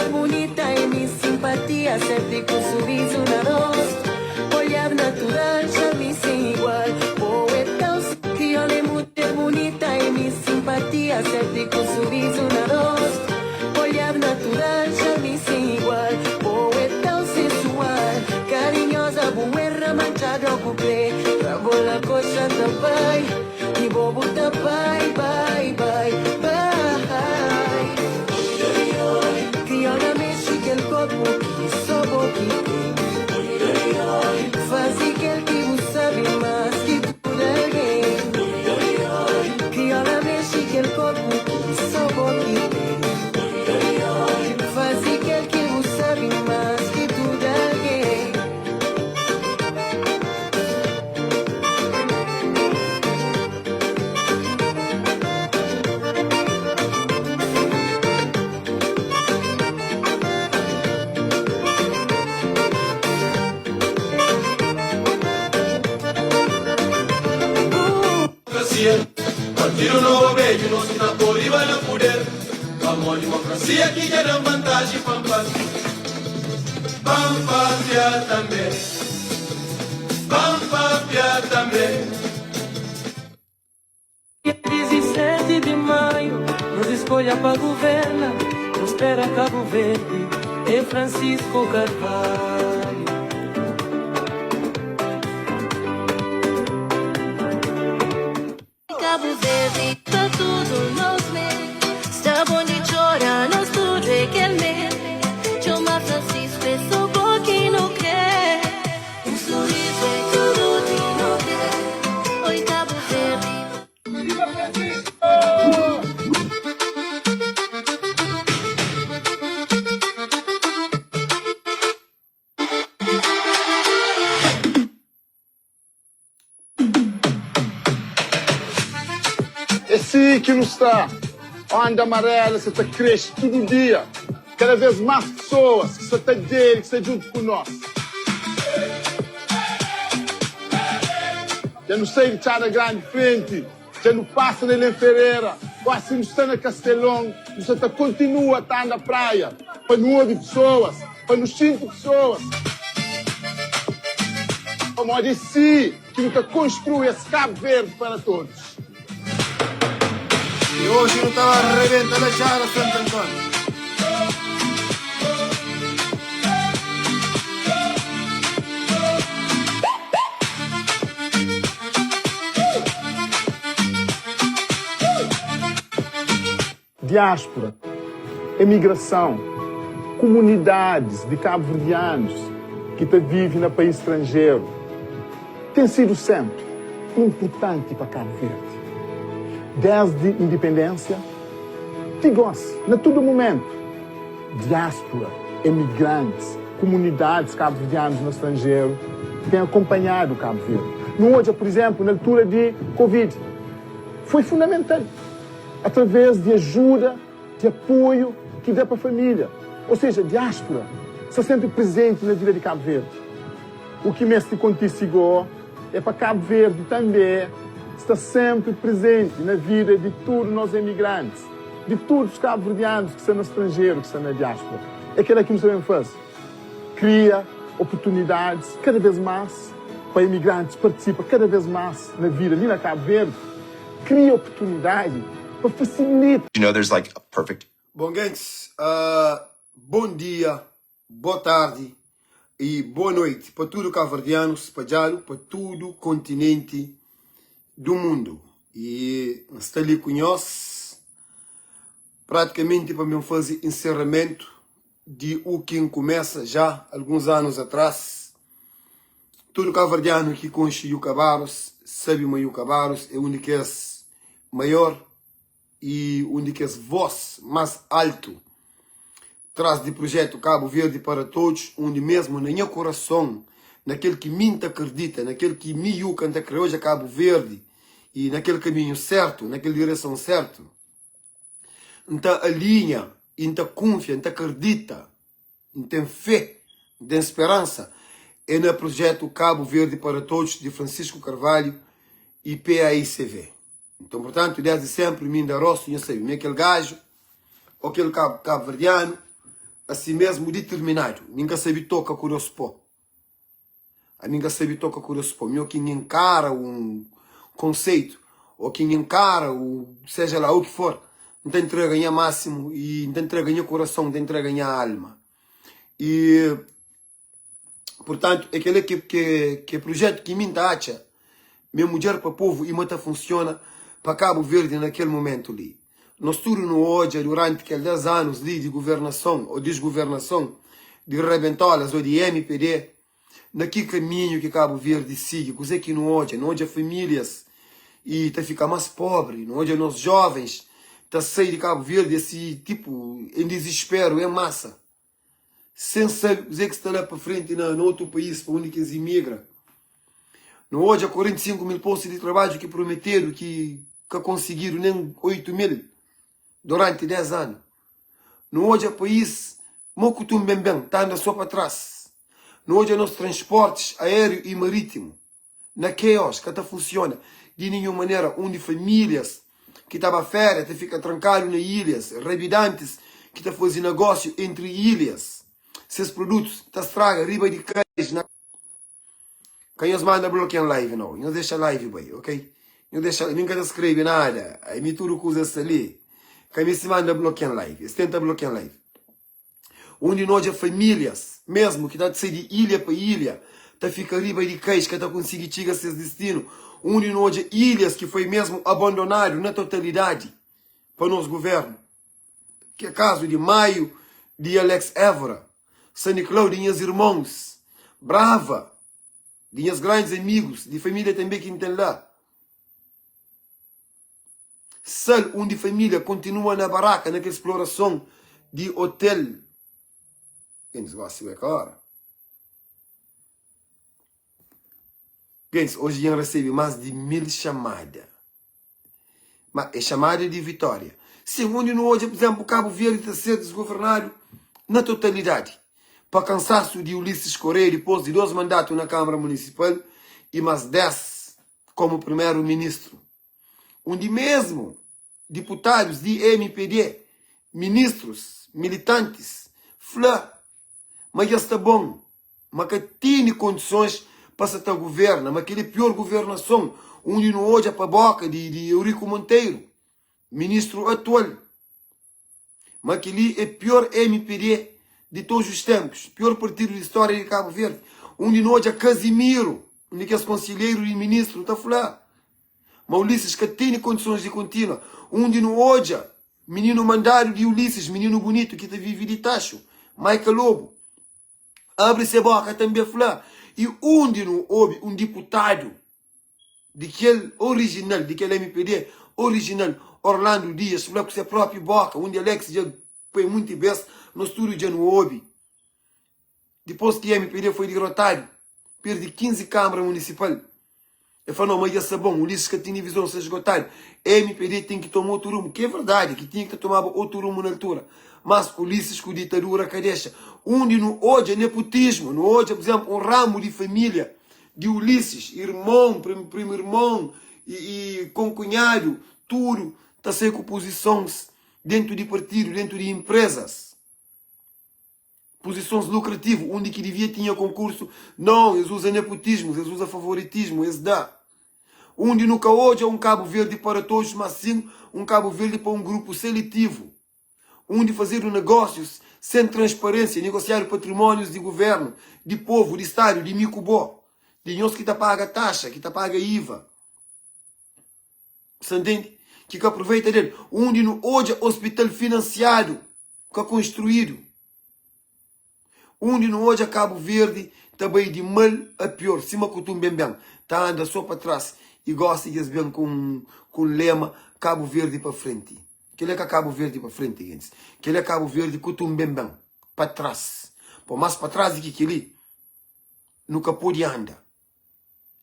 bonita e minha simpatia, sempre com sorriso na rosto. Olhar natural, já me sem igual. Poeta, crioula é mulher bonita e minha simpatia, sempre com sorriso na rosto. Olhar natural, já me sem igual. Poeta sensual, carinhosa, buerra, manchada ao cupê. Trabola coxa da pai, e bobo da pai, bye, bye, bye. Criolla mexe que el corpo que só boquinha. Faz que el que sabe mais que tudo alguém. Criolla mexe que el corpo que só boquinha. Faz que el que sabe mais que tudo alguém. Partido novo veio, nosso trator e vai no poder. Vamos a democracia que gera vantagem, pampa. Pampa também. Pampa também. 17 de maio, nos escolha para governa. Prospera Cabo Verde e Francisco Carvalho. Cabo Verde, para tudo nós mesmos. Está bom de chorar, nós tudo é que é mesmo. Chama Francisco, é só bom que não quer. Sorriso é tudo que não quer. Oi, Cabo Verde. Viva Francisco! Esse que não está, a onda amarela, você está cresce todo dia. Cada vez mais pessoas que você está dele, que está junto com nós. Já não sei de estar na grande frente, já não passa na Helena Ferreira, quase não está na Castelão, você está, continua a estar na praia, para 9 pessoas, para nos 5 pessoas. Como disse, que nunca construi esse Cabo Verde para todos. E hoje não estava arrebentando a Jara Santo Antônio. Diáspora, emigração, comunidades de cabo-verdianos que vivem no país estrangeiro, tem sido sempre importante para Cabo Verde. Desde a independência, digo-se, a todo momento, diáspora, emigrantes, comunidades cabo-verdianas no estrangeiro têm acompanhado o Cabo Verde. No hoje, por exemplo, na altura de Covid, foi fundamental, através de ajuda, de apoio que dá para a família. Ou seja, diáspora está sempre presente na vida de Cabo Verde. O que me aconteceu é para Cabo Verde também está sempre presente na vida de todos nós emigrantes, de todos os cabo-verdianos que estão no estrangeiro, que estão na diáspora. É aquilo que nós sabemos fazer. Cria oportunidades cada vez mais para imigrantes, participa cada vez mais na vida ali na Cabo Verde, cria oportunidade para facilitar. You know, there's like a perfect. Bom, gente, bom dia, boa tarde e boa noite para tudo cabo-verdianos, para Jalo, para todo o continente do mundo. E está ali com nós praticamente para me fazer encerramento de o que começa já alguns anos atrás. Todo cabo-verdiano que conhece Yuca Barros sabe que Yuca Barros é onde que é maior e onde que é voz mais alto traz de projeto Cabo Verde para Todos, onde mesmo na meu coração, naquele que me acredita, naquele que me canta que hoje é Cabo Verde e naquele caminho certo, naquela direção certa, então alinha, então confia, então acredita, tem fé, tem esperança, é no projeto Cabo Verde para Todos de Francisco Carvalho e PAICV. Então, portanto, desde sempre, mim da roça, eu sei, aquele gajo, aquele cabo-verdiano, assim mesmo determinado. Ninguém sabe tocar com o pó. A ninguém sabe tocar com o pó. Meu quem encara um conceito, ou quem encara o seja lá o que for, não tem entrega ganhar máximo e não tem entrega ganhar coração, não tem entrega ganhar alma. E portanto, aquele que projeto que me acha, minha mulher para o povo e mata funciona para Cabo Verde naquele momento ali. Nós tudo no hoje, durante aqueles 10 anos de governação ou desgovernação, de rebentolas ou de MPD, naquele caminho que Cabo Verde sigue, coisa que no hoje famílias e tá ficar mais pobre, no hoje nós jovens tá sair de Cabo Verde esse tipo em desespero, em massa, sem saber que está lá para frente no outro país para onde eles imigram. No hoje há 45 mil postos de trabalho que prometeram que conseguiram nem 8 mil durante 10 anos. No hoje o país, muito bem, está andando só para trás. No hoje nos transportes aéreo e marítimo, na chaos, que funciona de nenhuma maneira, onde famílias que estavam a férias, ficam trancadas nas ilhas, rebidantes que estão fazendo negócio entre ilhas, seus produtos estão estragam, riba de queijo. Quem os manda bloquear live, não deixa live, bem, ok? Não deixa, ninguém escreve nada, aí me tudo coisa ali. Quem me se manda bloquear live, eles tentam bloquear live. Onde nós, famílias, mesmo que está de sair de ilha para ilha, está fica riba de queijo, que está conseguindo chegar a seus destinos. Onde nós, ilhas que foi mesmo abandonado na totalidade para o nosso governo. Que é caso de Maio, de Alex Évora, São Nicolau, de meus irmãos, Brava, de meus grandes amigos, de família também que tem lá. Sal, onde família continua na barraca, naquela exploração de hotel. Quem negócio é agora? Hoje eu recebo mais de 1000 chamadas. Mas é chamada de vitória. Segundo no hoje, por exemplo, Cabo Verde está sendo desgovernado na totalidade. Para cansaço de Ulisses Correia, depois de 2 mandatos na Câmara Municipal e mais 10 como primeiro-ministro. Onde mesmo deputados de MPD, ministros, militantes, mas já está bom, mas que tem condições para estar governo, mas aquele pior governação, onde não hoje é para a boca de Eurico Monteiro, ministro atual, mas aquele é pior MPD de todos os tempos, pior partido de história de Cabo Verde, onde não hoje é Casimiro, onde que é conselheiro e ministro, está a falar. Mas Ulisses que tem condições de contínua, onde no hoje, menino mandário de Ulisses, menino bonito que está vive de tacho, Michael Lobo, abre-se a boca também a falar. E onde não houve um deputado daquele original, daquele MPD original, Orlando Dias, falar com sua própria boca, onde Alex já foi muito bem, no estúdio já não houve. Depois que o MPD foi derrotado, perde 15 câmaras municipais. Eu falo, não, mas ia ser bom, Ulisses que tinha visão se esgotar. MPD tem que tomar outro rumo, que é verdade, que tinha que tomar outro rumo na altura. Mas Ulisses com ditadura que deixa. Onde no hoje é nepotismo, no hoje, por exemplo, um ramo de família de Ulisses, irmão, primo irmão e concunhado, tudo, está sem posições dentro de partido, dentro de empresas. Posições lucrativas, onde que devia tinha concurso. Não, eles usam nepotismo, eles usam favoritismo, eles dão. Onde nunca hoje é um Cabo Verde para todos, mas sim um Cabo Verde para um grupo seletivo. Onde fazer negócios sem transparência, negociar patrimônios de governo, de povo, de Estado, de Micobó, de nós que está paga taxa, que está paga IVA. Você entende? Que aproveita dele. Onde hoje é hospital financiado, que é construído. Onde hoje é Cabo Verde, também de mal a pior, cima que bem bem, está andando só para trás e gosta de bem com lema Cabo Verde para frente. Que ele é Cabo Verde para frente, gente. Que ele é Cabo Verde com bem bem, para trás. Por mais para trás do que ele nunca pôde andar.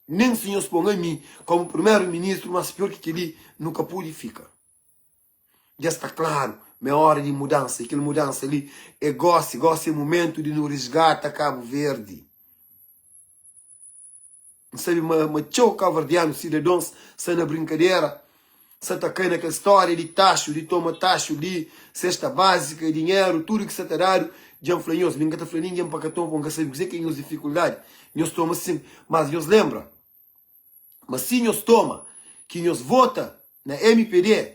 Nem o senhor se põe a mim como primeiro-ministro, mas pior que ele nunca pôde ficar. Já está claro. Minha hora de mudança, aquela mudança ali é goste é momento de nos resgatar Cabo Verde. Não sabe, mas tchau cabo-verdiano, cidadãos, sem na brincadeira, se está caindo naquela história de taxa, de toma taxa, de cesta básica, dinheiro, tudo que se está dado, já falei, nós, ninguém está falando ninguém para que estão, porque sabe dizer que nós dificuldade, nós toma sim, mas nós lembra, mas se nós toma, que nós vota na MPD,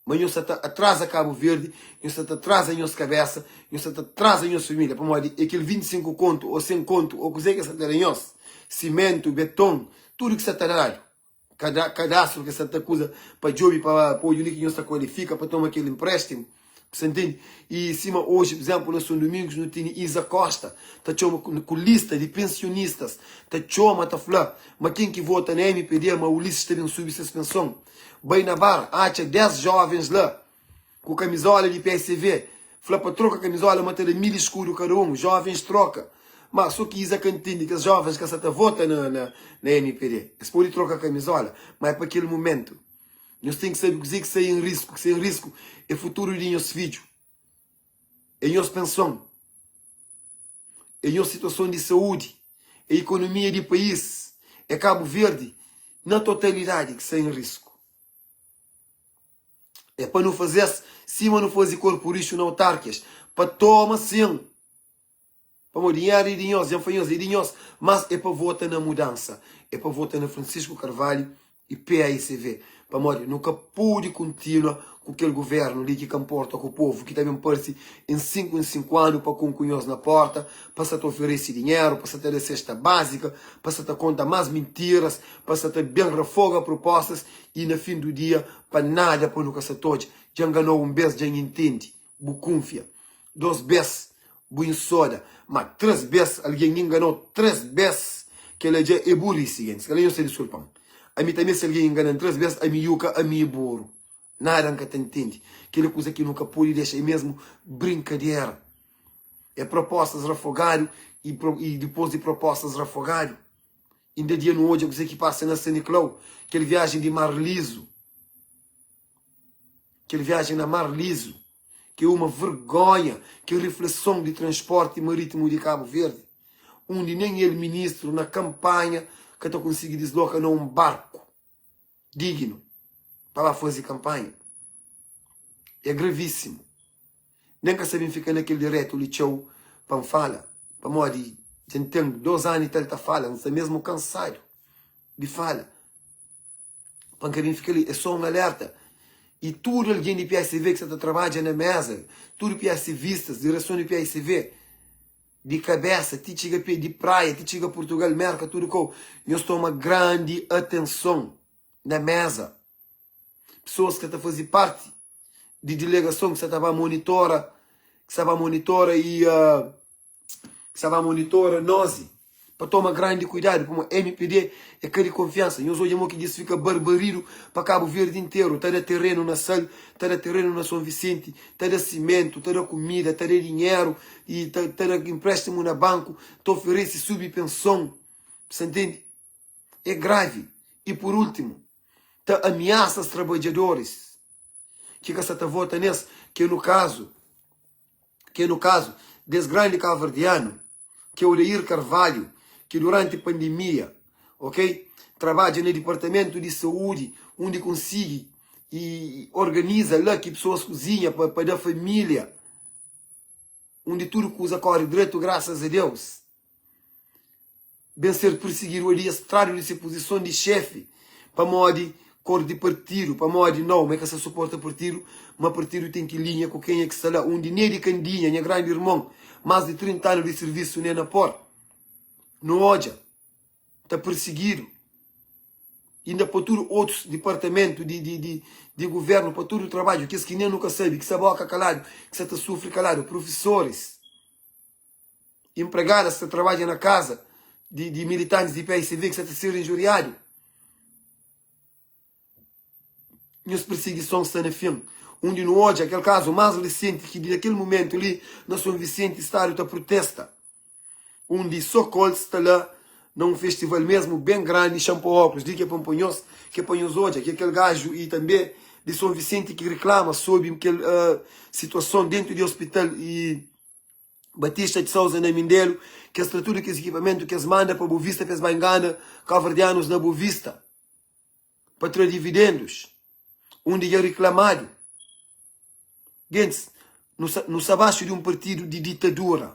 mas nós atrasa Cabo Verde, nós atrasa a nossa cabeça, nós atrasa a nossa família, para modo, aquele 25 conto, ou 100 conto, ou coisa que está em nós, cimento, beton, tudo que está dado, cadastro que está coisa para job, para o que nós está qualifica, para tomar aquele empréstimo, você entende? E em cima hoje, por exemplo, nós São Domingos, não tem Isa Costa, está com lista de pensionistas, está falando, mas quem que vota na MPD, mas o Ulisses teve um subsuspensão. Bem na barra, acha 10 jovens lá, com camisola de PSV, fala para troca a camisola, matéria mil escuro cada um, jovens troca. Mas só que Isa Cantini, que os jovens que está vota na MPD, eles podem trocar a camisola, mas é para aquele momento. Nós temos que saber dizer que sai em risco, é o futuro de nosso filho, é a nossa pensão, é a nossa situação de saúde, é a economia do país, é Cabo Verde, na totalidade que sai em risco. É para não fazer, cima não fazer corporício na autarquias, para tomar sim, para o dinheiro e de nós, mas é para votar na mudança, é para votar na Francisco Carvalho e PAICV. Para morrer, nunca pude continuar com aquele governo ali que comporta com o povo, que também parece em 5 anos para com cunhos na porta, para te oferecer dinheiro, para ter a cesta básica, para te contar mais mentiras, para te bem refoga propostas e no fim do dia, para nada, para nunca se toque. Já enganou um beijo, já entende, bucunfia, 2 vezes, buin soda, mas 3 vezes, alguém enganou 3 vezes, que ele já é burrice, gente, que ele não se desculpa. A mim também se alguém engana 3 vezes, a mim yuca, a mim burro. Nada nunca te entende. Aquela coisa que nunca pode deixar, é mesmo brincadeira. É propostas refogado e depois de propostas refogado. Ainda dia no hoje, eu sei que passa na Seniclau, aquele viagem de mar liso. Aquele viagem na mar liso, que é uma vergonha, que é reflexão de transporte marítimo de Cabo Verde. Onde nem ele, ministro, na campanha, que eu consegui deslocar num barco digno para lá fazer campanha. É gravíssimo. Nem que sabem ficar naquele direto lixou para falar. Para modo de gente tem 2 anos e tal está falando, está mesmo cansado de falar. Para quem fica ali, é só um alerta. E tudo alguém de PSV que está trabalhando na mesa, tudo PSVistas, direção de PSV, de cabeça, te de praia, te chega Portugal, merca, tudo com. Nós toma grande atenção na mesa. Pessoas que estão a fazer parte de delegação, que estão a monitora, e que estão a monitora nós, para tomar grande cuidado, como MPD é aquele confiança. Nós hoje que diz fica barbariro para Cabo Verde inteiro, está de terreno na Sal, está de terreno na São Vicente, está de cimento, está de comida, está de dinheiro, e está de empréstimo na banco, está oferece subpensão, você entende? É grave. E por último, está ameaça aos trabalhadores, que essa vota nesse, que é no caso desse grande cabo-verdiano, que é o Leir Carvalho, que durante a pandemia, ok, trabalha no departamento de saúde, onde consegue e organiza lá que pessoas cozinham para dar família, onde tudo coisa corre direito, graças a Deus. Bem ser perseguido ali, extrair de sua posição de chefe, para modo cor de partido, para modo não, mas que se suporta partido, mas partido tem que linha com quem é que está lá, onde nem de Candinha, minha grande irmão, mais de 30 anos de serviço nem na porta. No Oja, está perseguido. Ainda para tudo outros departamentos de governo, para todo o trabalho, que nem nunca sabe, que se boca calado, que se sofre calado, professores, empregadas que trabalham na casa de militantes de PSV, que se ser injuriado. Minhas perseguições estão no fim. Onde no Oja, aquele caso mais recente, que naquele momento ali, na São Vicente, Estado está protesta. Onde Socorro está lá, num festival mesmo bem grande, Champópolis, de que apanhou-se hoje, que aquele gajo e também de São Vicente que reclama sobre aquela situação dentro do hospital e Batista de Souza na Mindelo, que a estrutura, que os equipamentos que eles mandam para Boa Vista, para eles enganar cabo-verdianos na Boa Vista, para ter dividendos, onde é reclamado. Gente, nos abaixo de um partido de ditadura,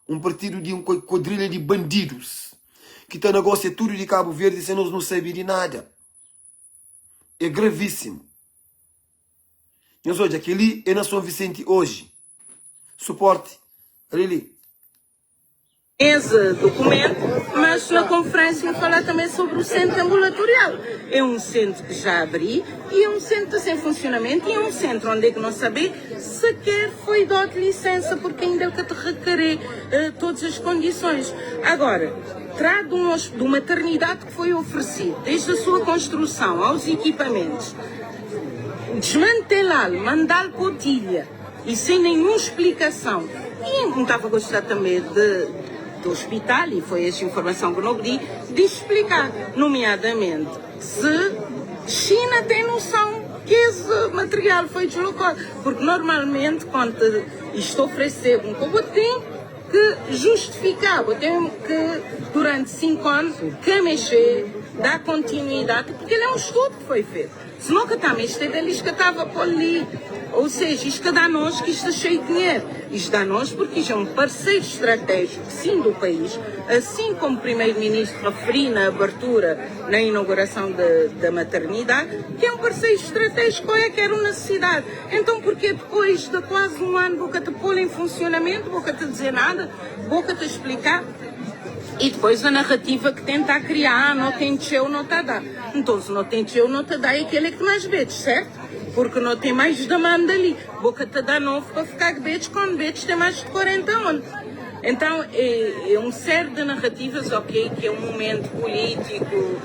um partido de um quadrilha de bandidos, que está negócio tudo de Cabo Verde sem nós não saber de nada. É gravíssimo. Mas hoje, aquele é na São Vicente hoje. Suporte. Ali. Esse documento, mas na conferência me falar também sobre o centro ambulatorial. É um centro que já abri e é um centro sem funcionamento e é um centro onde é que não saber sequer foi dado licença porque ainda é que te requerer todas as condições. Agora, trata de uma maternidade que foi oferecido, desde a sua construção aos equipamentos, desmantelá-lo, mandá-lo para o tilha e sem nenhuma explicação. E não estava a gostar também do hospital, e foi essa informação que não pedi, de explicar, nomeadamente, se China tem noção que esse material foi deslocado. Porque normalmente, quando isto oferecer um pouco, tem que justificar, tem que, durante 5 anos, que mexer, dar continuidade, porque ele é um estudo que foi feito. Senão que está mexer deles que estava por ali. Ou seja, isto dá nós que isto é cheio de dinheiro. Isto dá nós porque isto é um parceiro estratégico, sim, do país, assim como o Primeiro-Ministro referiu na abertura, na inauguração da maternidade, que é um parceiro estratégico, é que era uma necessidade. Então, porque depois de quase um ano, boca-te pôr em funcionamento, boca-te dizer nada, boca-te explicar, e depois a narrativa que tenta criar, não tem tcheu, não está a dar. Então, se não tem tcheu, não está a dar, é aquele que mais vedes, certo? Porque não tem mais demanda ali. Boca te dá novo para ficar betes quando betes tem mais de 40 anos. Então, é um série de narrativas, ok, que é um momento político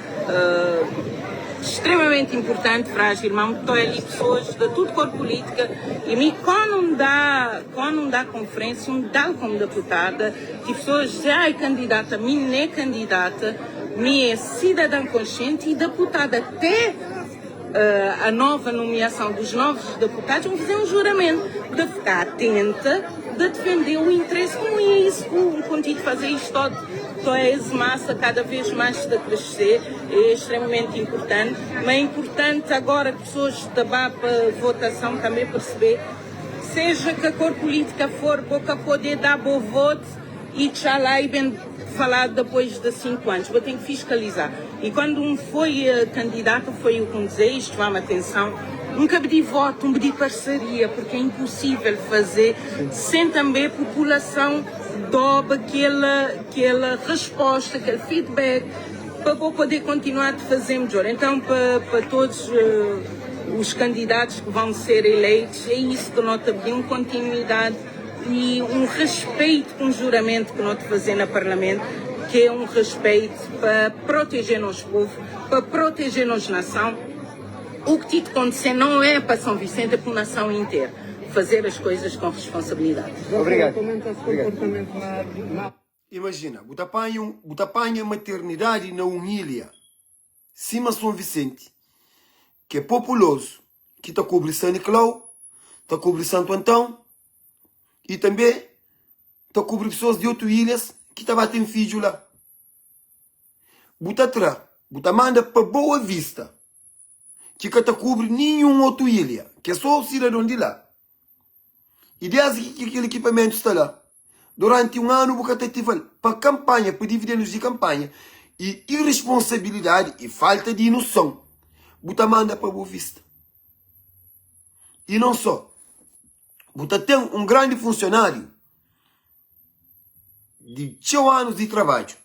extremamente importante, frágil, irmão. Estou ali pessoas de tudo cor política e me quando não dá conferência, um dá como deputada, de pessoas já é candidata, me não é candidata, me é cidadã consciente e deputada até a nova nomeação dos novos deputados, vão fazer um juramento de ficar atenta, de defender o interesse, como é isso, o contigo fazer isto todo, essa massa cada vez mais de crescer, é extremamente importante, mas é importante agora que pessoas da para votação também perceber, seja que a cor política for, boca poder dar bom voto e tchalá e bem falado depois de 5 anos, eu tenho que fiscalizar. E quando um foi candidato, foi o que me dizia, isto chama atenção, nunca pedi voto, não pedi parceria, porque é impossível fazer sem também a população dobre aquela resposta, aquele feedback, para poder continuar a fazer melhor. Então, para todos os candidatos que vão ser eleitos, é isso que nós pedimos, continuidade e um respeito com o juramento que nós fazemos no Parlamento, que é um respeito para proteger nosso povo, para proteger nossa nação. O que te acontecer não é para São Vicente, é para a nação inteira. Fazer as coisas com responsabilidade. Obrigado. Imagina, apanha maternidade na humilha, cima São Vicente, que é populoso, que está cobre São Nicolau, está cobre Santo Antão, e também está cobre pessoas de outras ilhas que está batendo filho lá. Buta manda para Boa Vista, que está cobre nenhum outro ilha, que é só o cidadão de lá. E desde que aquele equipamento está lá, durante um ano, buta tive para campanha, para dividendos de campanha, e irresponsabilidade e falta de noção, buta manda para Boa Vista. E não só. Buta tem um grande funcionário de 8 anos de trabalho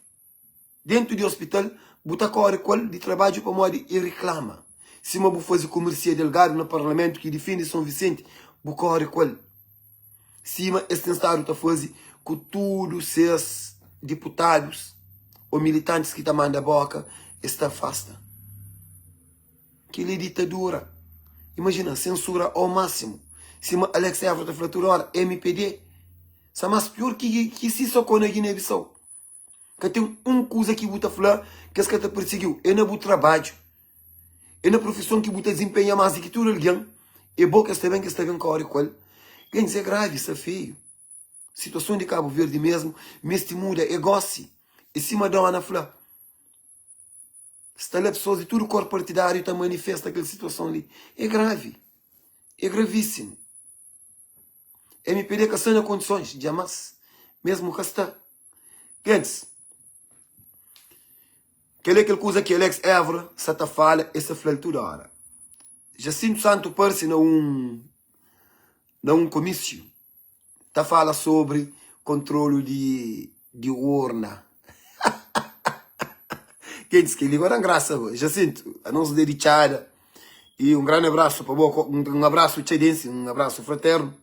dentro do hospital, buta corre de trabalho para modo e reclama. Se uma fazer comercial delgado no parlamento que defende São Vicente, bu corre qual. Se uma extensão está fazer com todos os deputados ou militantes que estão mandando a boca, está afasta. Que é ditadura. Imagina, censura ao máximo. Se uma Alex Évora fratura MPD, isso é mais pior que se só com a Guiné-Bissau. Que tem coisa que buta falar que esse cara perseguiu. É no trabalho. É na profissão que buta desempenha mais do que tudo alguém. É bom que está bem com a hora qual. Isso é grave, isso é feio. Situação de Cabo Verde mesmo, mesmo muda, é gosse. E cima da Ana Flá. Está lá pessoas de todo o corpo partidário está manifesta aquela situação ali. É grave. É gravíssimo. MPD que são condições, jamais. Mesmo que está. Gente, aquela coisa que Alex Évora se te fala, essa fala toda hora. Jacinto Santo parece num comício. Tá fala sobre controle de urna. Quem disse que ele agora é graça, Jacinto, a nossa dedicada. E um grande abraço para um abraço tchedense, um abraço fraterno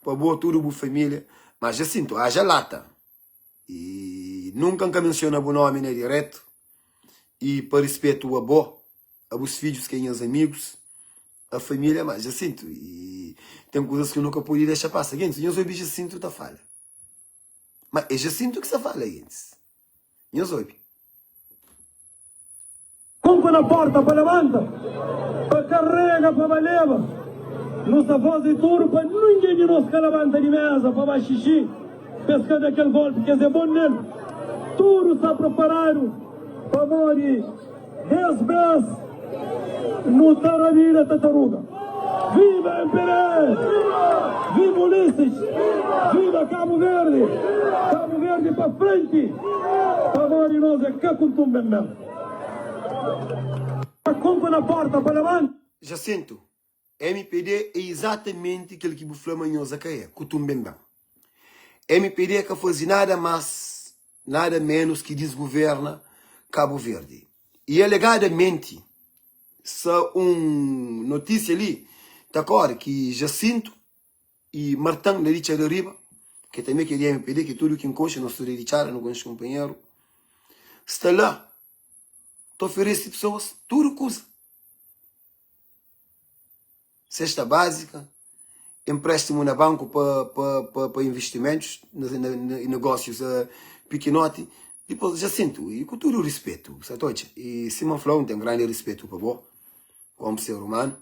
para boa tudo, boa família. Mas Jacinto, haja lata. E nunca menciona o nome né, direto. E para respeito a os filhos que os amigos, a família, mas Jacinto. E tem coisas que eu nunca podia deixar passar. Gente, eu sou Jacinto tá fala. Mas é Jacinto que se fala, gente. Eu sou. Compra na porta para levanta, para carrega para leva. Nossa voz e tudo para ninguém de nós que levanta de mesa para baixo xixi. Pescar daquele golpe que é bom nele. Tudo está preparado para morrer 10 vezes no Taravira Tataruga. Viva MPD! Viva Ulisses! Viva Cabo Verde! Cabo Verde para frente! Para morrer nós é cá com tum bem mesmo. Compra na porta para levanta. Jacinto, MPD é exatamente aquele que o Flamanhosa é, Cutumbembam. MPD que faz nada mais, nada menos que desgoverna Cabo Verde. E alegadamente, se notícia ali, tá claro que Jacinto e Martão da Richa de Riba, que também queria MPD, que tudo que encontra não se dedicar, não conhece companheiro, está lá, te oferece pessoas, tudo coisa. Cesta básica, empréstimo na banco para investimentos, em negócios pequenote. Depois Jacinto, e com todo o respeito, Satoche. E Simão Flão tem um grande respeito para você, como ser humano.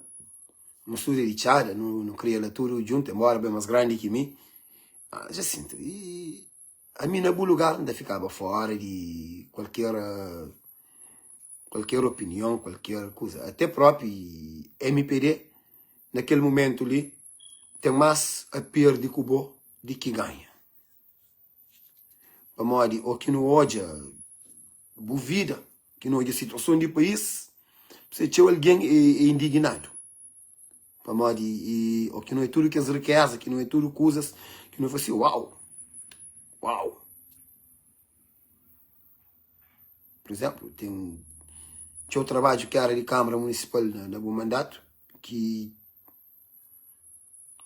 Não sou dedicada, não cria tudo junto, embora bem mais grande que mim. Jacinto, e a mim não é bom lugar, ainda ficava fora de qualquer opinião, qualquer coisa. Até próprio MPD, naquele momento ali, tem mais a perder que o bom de que ganha. Para modo, o que não odia a vida, que não odia a situação do país, você tinha alguém indignado. Para modo, o que não é tudo que as riquezas, que não é tudo coisas, que não é assim, uau, uau. Por exemplo, tinha o trabalho que era de Câmara Municipal no bom mandato, que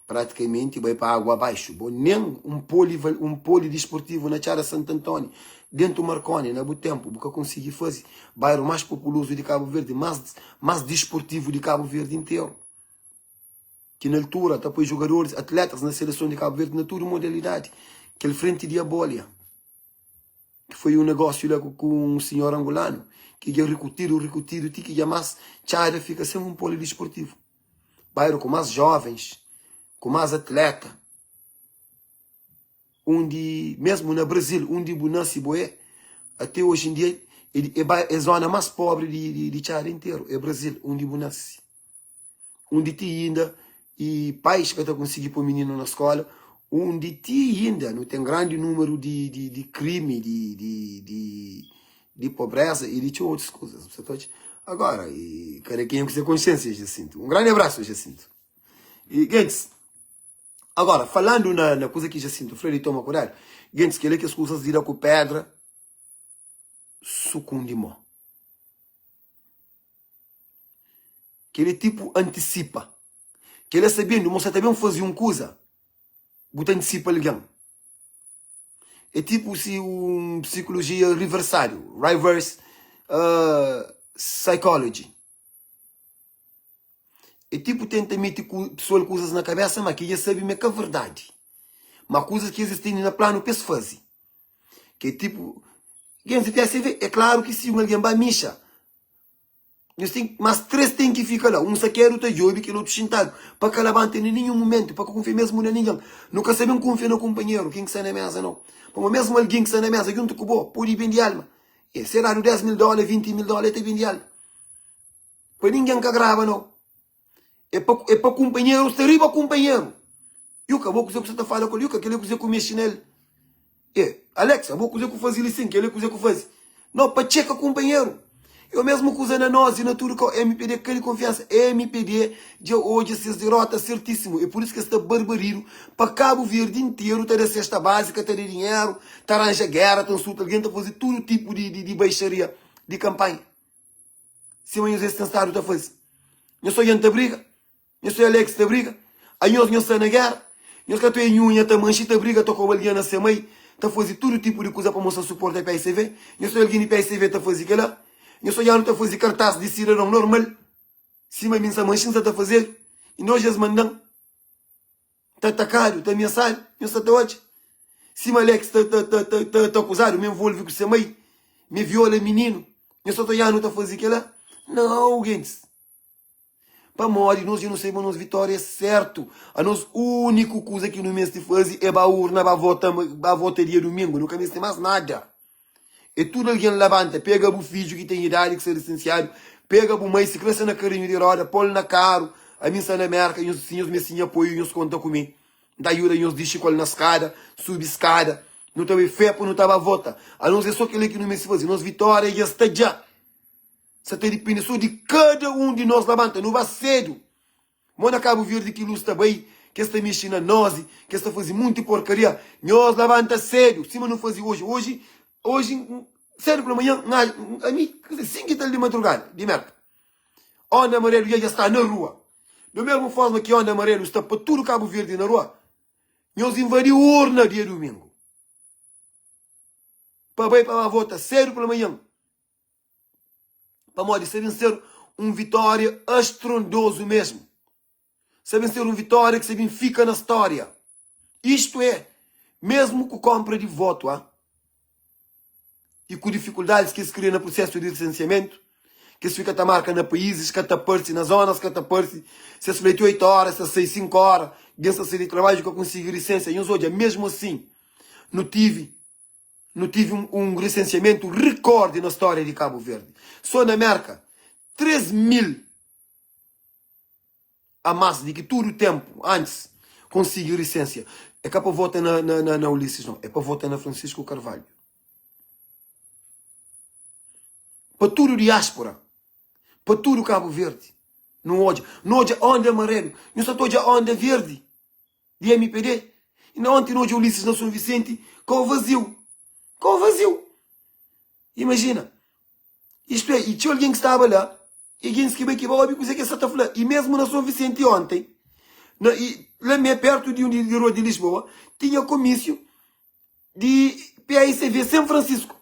praticamente vai para a água abaixo. Nem um polidesportivo na Chara Santo Antônio, dentro do Marconi, na Butempo, porque eu consegui fazer. Bairro mais populoso de Cabo Verde, mais desportivo de Cabo Verde inteiro. Que na altura, depois jogadores, atletas na seleção de Cabo Verde, na toda modalidade. Aquele frente de Abólia, que foi um negócio lá com um senhor angolano, que ia recutir, que jamais Chara fica sem um polidesportivo. Bairro com mais jovens, com mais atleta, onde, mesmo no Brasil, onde Bunassi Boé, até hoje em dia, é a zona mais pobre de Chara inteiro, é Brasil, onde Bunassi. Onde tem ainda, e pais que estão conseguindo pôr menino na escola, onde tem ainda, não tem grande número de crime, de pobreza e de outras coisas. Agora, e cada quem tem consciência, Jacinto. Um grande abraço, Jacinto. E, gente, agora, falando na coisa que Jacinto Freire toma cuidado, gente, que ele que as coisas viram com pedra, sucundimó. Que ele tipo antecipa. Que ele sabendo, você também fazia uma coisa, você antecipa alguém. É tipo se um psicologia reversário, reverse psychology. É tipo tenta meter pessoas coisas na cabeça, mas que já sabe que é verdade. Mas coisas que existem no plano para se fazer. Que é tipo, é claro que se alguém vai mexer, mas três tem que ficar lá. Um saqueiro está jogo que o outro sentado. Para que levante em nenhum momento, para que confie mesmo em ninguém. Nunca sabem confiar no companheiro, quem que está na mesa não. Como mesmo alguém que está na mesa, junto com o bom, pode ir bem de alma. E será no $10 mil, $20 mil, está bem de alma. Para ninguém que grava não. É para companheiro, está riba companheiro. Yuka, vou cozer que você tá falando com o Yuka, que ele cozer com o meu chinelo. Alexa, vou cozer com fazer assim, que ele cozer com fazer. Não, pacheca companheiro. Eu mesmo cozer na nós e na tudo que o MPD, aquele confiança. MPD, de hoje, essas derrotas certíssimo. É por isso que esta barbarismo, para Cabo Verde inteiro, ter a cesta básica, ter dinheiro, ter arranja guerra, ter insulto, alguém tá fazer todo tipo de baixaria, de campanha. Se amanhã esse tensado tá fazendo. Eu sou Ian da briga. Eu sou Alex da briga. Aí eu sou na guerra. Eu estou em unha, tá manchita briga, tô com a Aliana Semei. Tá fazendo todo tipo de coisa para mostrar suporte ao PSV. Eu sou alguém de PSV, tá fazendo aquela. Eu sou já não tá fazendo cartaz de cidadão normal. Se a minha manchinha tá fazendo. E nós já mandam. Tá atacado, tá ameaçado. Eu sou até hoje. Se o Alex tá acusado, me envolve com o Semei. Me viola menino. Eu só já não tá fazendo aquela. Não, gente. Para morrer, nós já não sabemos nos vitórias certo. A nossa única coisa que no mês de fazer é a urna, a votaria domingo. Nunca mais tem mais nada. E tudo alguém levanta, pega o filho que tem idade, que ser licenciado, pega o mãe, se cresce na carinho de roda, põe na caro, a mim está na merca, e os senhores me sim apoio, e os contam comigo. Da ajuda, e os deixam na escada, sube escada, não teve fé, não estava vota. A nós é só aquele que no mês de fazer. Nós vitória já está já. Você tem depende só de cada um de nós levanta, não vai cedo. Manda Cabo Verde que luz também, que esta mexendo nós, que esta faz muita porcaria. Nós levanta cedo, se não faz hoje, cedo pela manhã, a mim, 5 de madrugada, de merda. Onda Amarelo já está na rua. Da mesma forma que Onda Amarelo está para tudo Cabo Verde na rua, nós invadiu urna dia domingo. Para bem para a volta, cedo pela manhã. Para modo de vencer vitória estrondoso mesmo. Se vencer vitória que se fica na história. Isto é, mesmo com compra de voto, e com dificuldades que se cria no processo de licenciamento, que se fica a marca na países, que está perto nas zonas, que está perto, se se 8 horas, se 6, 5 horas, dentro da série de trabalho que eu consigo licença. E hoje, mesmo assim, não tive licenciamento recorde na história de Cabo Verde. Só na América, 3.000 a mais de que todo o tempo antes conseguir licença. É que é para votar na Ulisses, não. É para votar na Francisco Carvalho. Para tudo diáspora. Para tudo Cabo Verde. Não hoje. Não hoje Onda Amarelo. Não só hoje Onda Verde. De MPD. E não ontem hoje Ulisses na São Vicente com o vazio. Com o vazio. Imagina. Isto é, e tinha alguém que estava lá, e alguém que vai coisa que está falando. E mesmo na São Vicente ontem, lá perto de onde de Rua de Lisboa, tinha comício de PAICV São Francisco.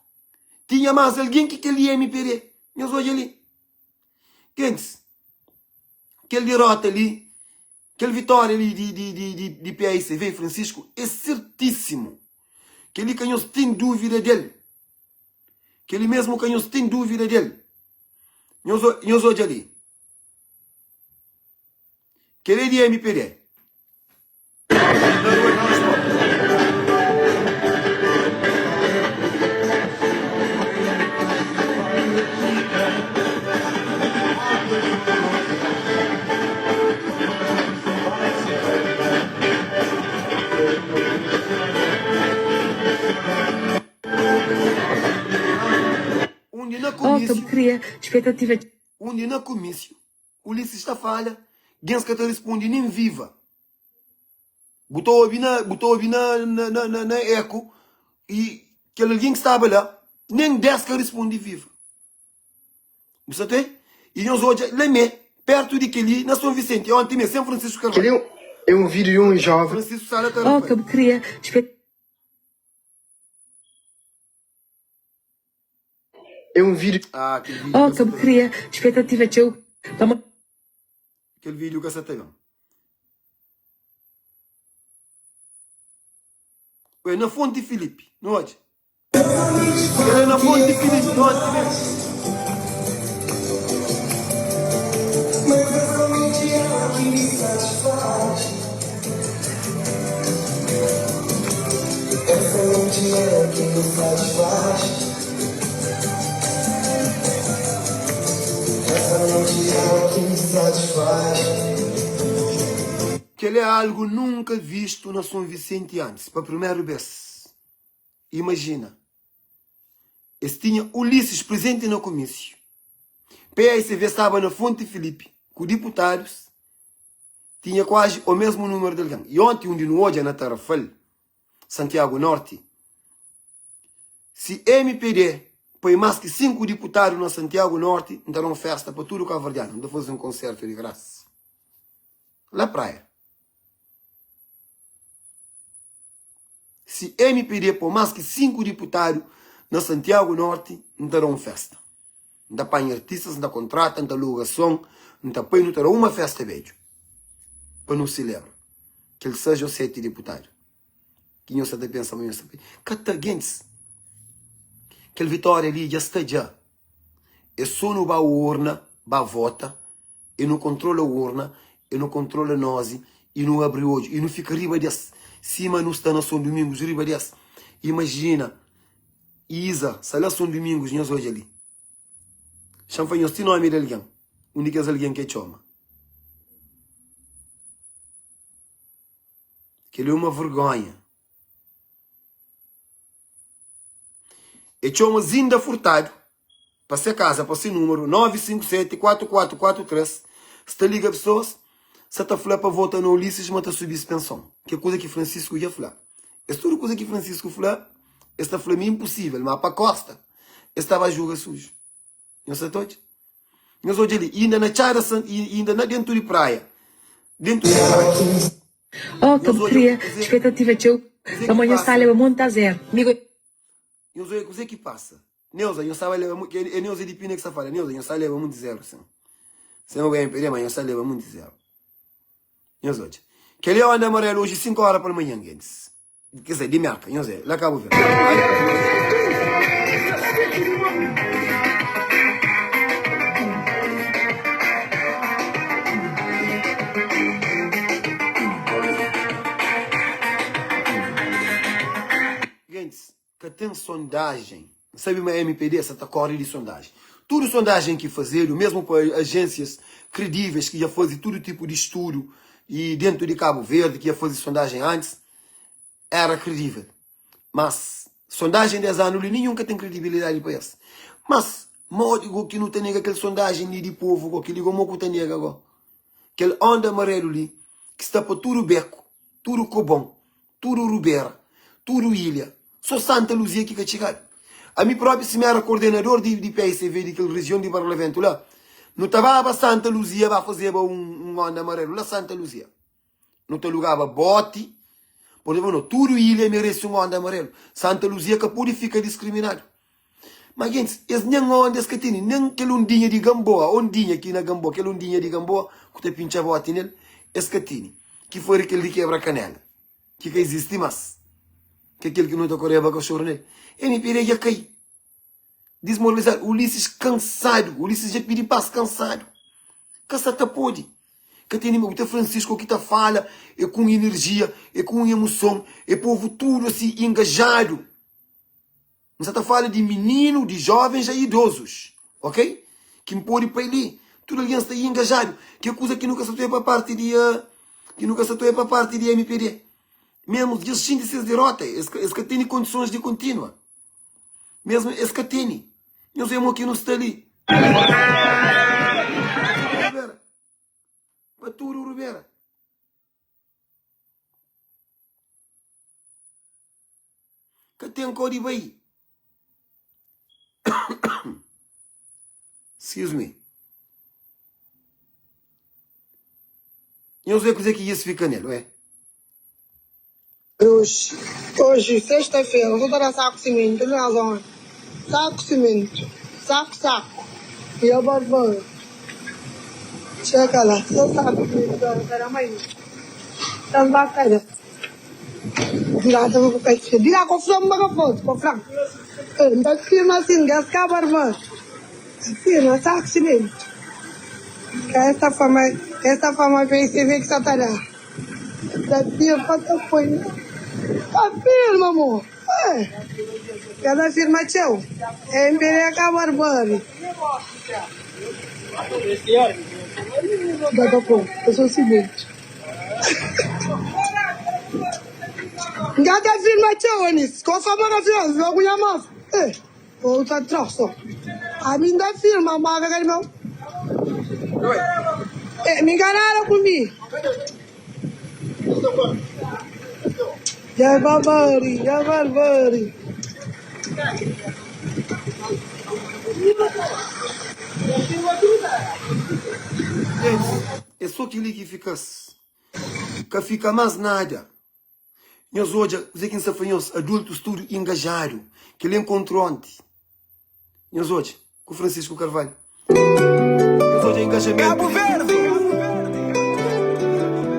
Tinha mais alguém que aquele MPD. Mas hoje ali. Quentes. Aquele derrota ali, aquele vitória ali de PAICV Francisco é certíssimo. Que ele canhões tem dúvida dele. Que ele mesmo canhões tem dúvida dele. Nós hoje ali. Que ele é de MPD. Onde na comício, cria expectativa. onde na comício, Ulisses está falha, Gens que está responde nem viva. Botou a na eco e que alguém que estava lá, nem 10 que responde viva. Você tem? E nós hoje, lá perto de aquele, na São Vicente, ontem mesmo, São Francisco Carvalho. É um vídeo de um jovem. Francisco Sara Que cria expectativa. É um vídeo. aquele vídeo. Que cria expectativa. Aquele vídeo que você tem. É na fonte de Filipe, não hoje. É na fonte de Filipe, não hoje mesmo. que é algo nunca visto na São Vicente antes, para a primeira vez. Imagina. Esse tinha Ulisses presente no comício. PSV estava na Fonte Filipe, com deputados, tinha quase o mesmo número de alguém. E ontem, onde no hoje, na Tarrafal, Santiago Norte, se MPD põe mais que 5 deputados na Santiago Norte, então uma festa para tudo o Cabo-Verdiano, onde fazer um concerto de graça. Na praia. Se MPD põe mais que 5 deputados na Santiago Norte, então uma festa. Ainda põe artistas, ainda contrata, ainda aluga som, ainda põe uma festa beijo. Para não se lembrar. Que ele seja o 7 deputado. Que não se dê pensa, mas não se Cataguenses. Que vitória ali já está já. É só no ba urna, ba vota, e não controla a urna, e não controla nós, e não abre hoje, e não fica riba desse. Cima não está na São Domingos, riba desse. Imagina, Isa, se lá São Domingos, nós hoje ali. Champanhos, tem nome de alguém. Onde é alguém que chama. Que ele é uma vergonha. E chama Zinda Furtado. Para ser casa, para ser número 957-4443. Se te liga pessoas, se te falar para votar no Ulisses, mas te subir pensão. Que é coisa que Francisco ia falar. É tudo coisa que Francisco falar. Esta falou é impossível, mas para Costa, estava a julgar sujo. Não sei todos? Nós hoje ali, ainda na Chara, ainda na dentro de praia. Dentro de praia. Oh, que queria, expectativa teu. Amanhã está a levar muito a zero. Amigo. Eu sei o que passa. Neuza, eu sabe levar muito. É Neuza de Pina que está falando. Neuza, eu sabe levar muito zero. Se não vai impedir, mas eu sabe levar muito zero. Eu sei. Que ele anda amarelo hoje 5 horas para amanhã, gente. Quer dizer, de merda. Eu sei. Lá acabo de ver. Que tem sondagem, sabe uma MPD, essa corre de sondagem. Tudo sondagem que fazer, mesmo para agências credíveis que já fazem todo tipo de estudo e dentro de Cabo Verde, que já fazem sondagem antes, era credível. Mas sondagem de 10 anos, nenhum que tem credibilidade para isso. Mas, modo que não tem aquela sondagem de povo, que liga o que tem agora. Aquele onda amarelo ali, que está para tudo beco, tudo cobão, tudo rubeira, tudo ilha. Só Santa Luzia que chegado. A mim próprio, se me era coordenador de PSV, daquela região de Barlavento lá, não estava Santa Luzia para fazer um ano amarelo, lá Santa Luzia. Não te alugava bote, por exemplo, tudo ilha merece um ano amarelo. Santa Luzia que pode ficar discriminado. Mas, gente, esse nem onde que tem, nem aquele ondinha de Gamboa, ondinha aqui na Gamboa, aquele ondinha de Gamboa, que te pincha bote nele, esse que tem, que foi aquele de quebra-canela, que existe mais. Que aquele que não está correndo com o choro nele. Ele me já cai. Desmoralizado. Ulisses cansado. Ulisses já pediu paz cansado. Cansado pode. Que tem o Francisco que está fala, é com energia, é com emoção, é povo tudo assim engajado. Não está falando de menino, de jovens e idosos. Ok? Que pode para ali. Tudo ali está engajado. Que é coisa que nunca se tem para parte de MPD. Mesmo os índices de derrota, esse que tem condições de contínua. Mesmo esse que tem. Nós vemos aqui no ali. Paturo Rivera. Que tem código Bahia. Excuse me. Eu sei que isso fica nele, não é? Hoje, sexta-feira, eu vou dar saco de cimento, na zona. Saco de cimento. Saco. E a barbana. Chega lá, só saco de cimento, era mais. Tá bacana. Dirá-te, eu vou cair. Dirá, com frango, baga foto, com frango. Então, firma assim, gascar a barbana. Firma, saco de cimento. Que esta fama vem se ver que só tá lá. Da firma, quanto foi, né? A firma, amor. Cada firma teu. É Embereca Barbari. Daqui a pouco, eu sou o seguinte. Ngata filma Tchewanis, confirma que filma, jogo Yamaf. Outra troço. A mim da filma, maga que não. Me enganaram comigo. Ya barbari. É só aquilo que fica mais nada. Nós hoje, os que são adultos, tudo engajado, que ele encontrou ontem. Nós hoje, com o Francisco Carvalho. Nós hoje, engajamento. Cabo Verde!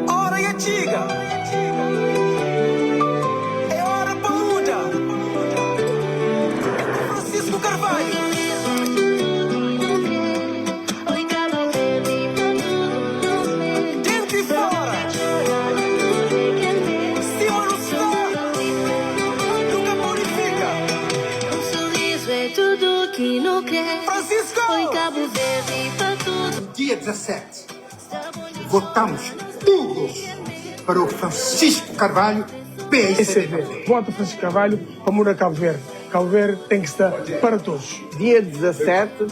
Hora e antiga! É hora paluda! Francisco Carvalho! Dentro e fora! Cima no céu! Nunca purifica! Um sorriso é tudo que não quer. Francisco! Oi, Cabo Verde, para tudo. Dia 17, votamos todos para o Francisco Carvalho, PSV. Vota Francisco Carvalho para mudar Cabo Verde. Cabo Verde tem que estar para todos. Dia 17,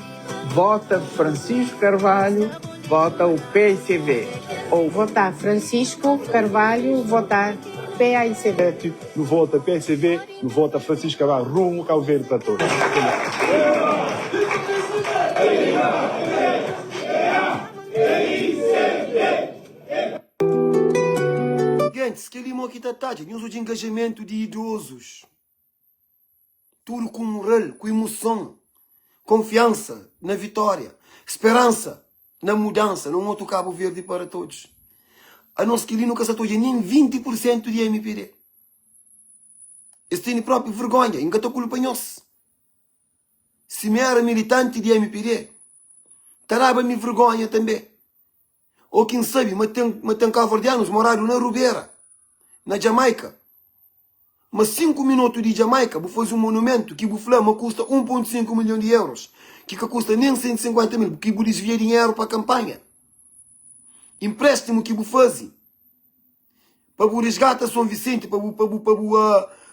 vota Francisco Carvalho, vota o PSV. Ou votar Francisco Carvalho, votar PAICV. No vota PSV, no vota Francisco Carvalho, rumo Cabo Verde para todos. Gente, que ele aqui está tarde, nós de engajamento de idosos. Tudo com moral, com emoção, confiança na vitória, esperança na mudança, no outro Cabo Verde para todos. A nossa que nunca se toja nem 20% de MPD. Este tem própria vergonha, engatou culpa nós. Se me era militante de MPD, tarava-me vergonha também. Ou quem sabe, mas tem cabo-verdianos moraram na Rubeira, na Jamaica. Mas 5 minutos de Jamaica, vou fazer um monumento que o Flama custa 1,5 milhão de euros, que custa nem 150 mil, que vou desviar dinheiro para a campanha. Empréstimo que vou fazer para o resgate a São Vicente, para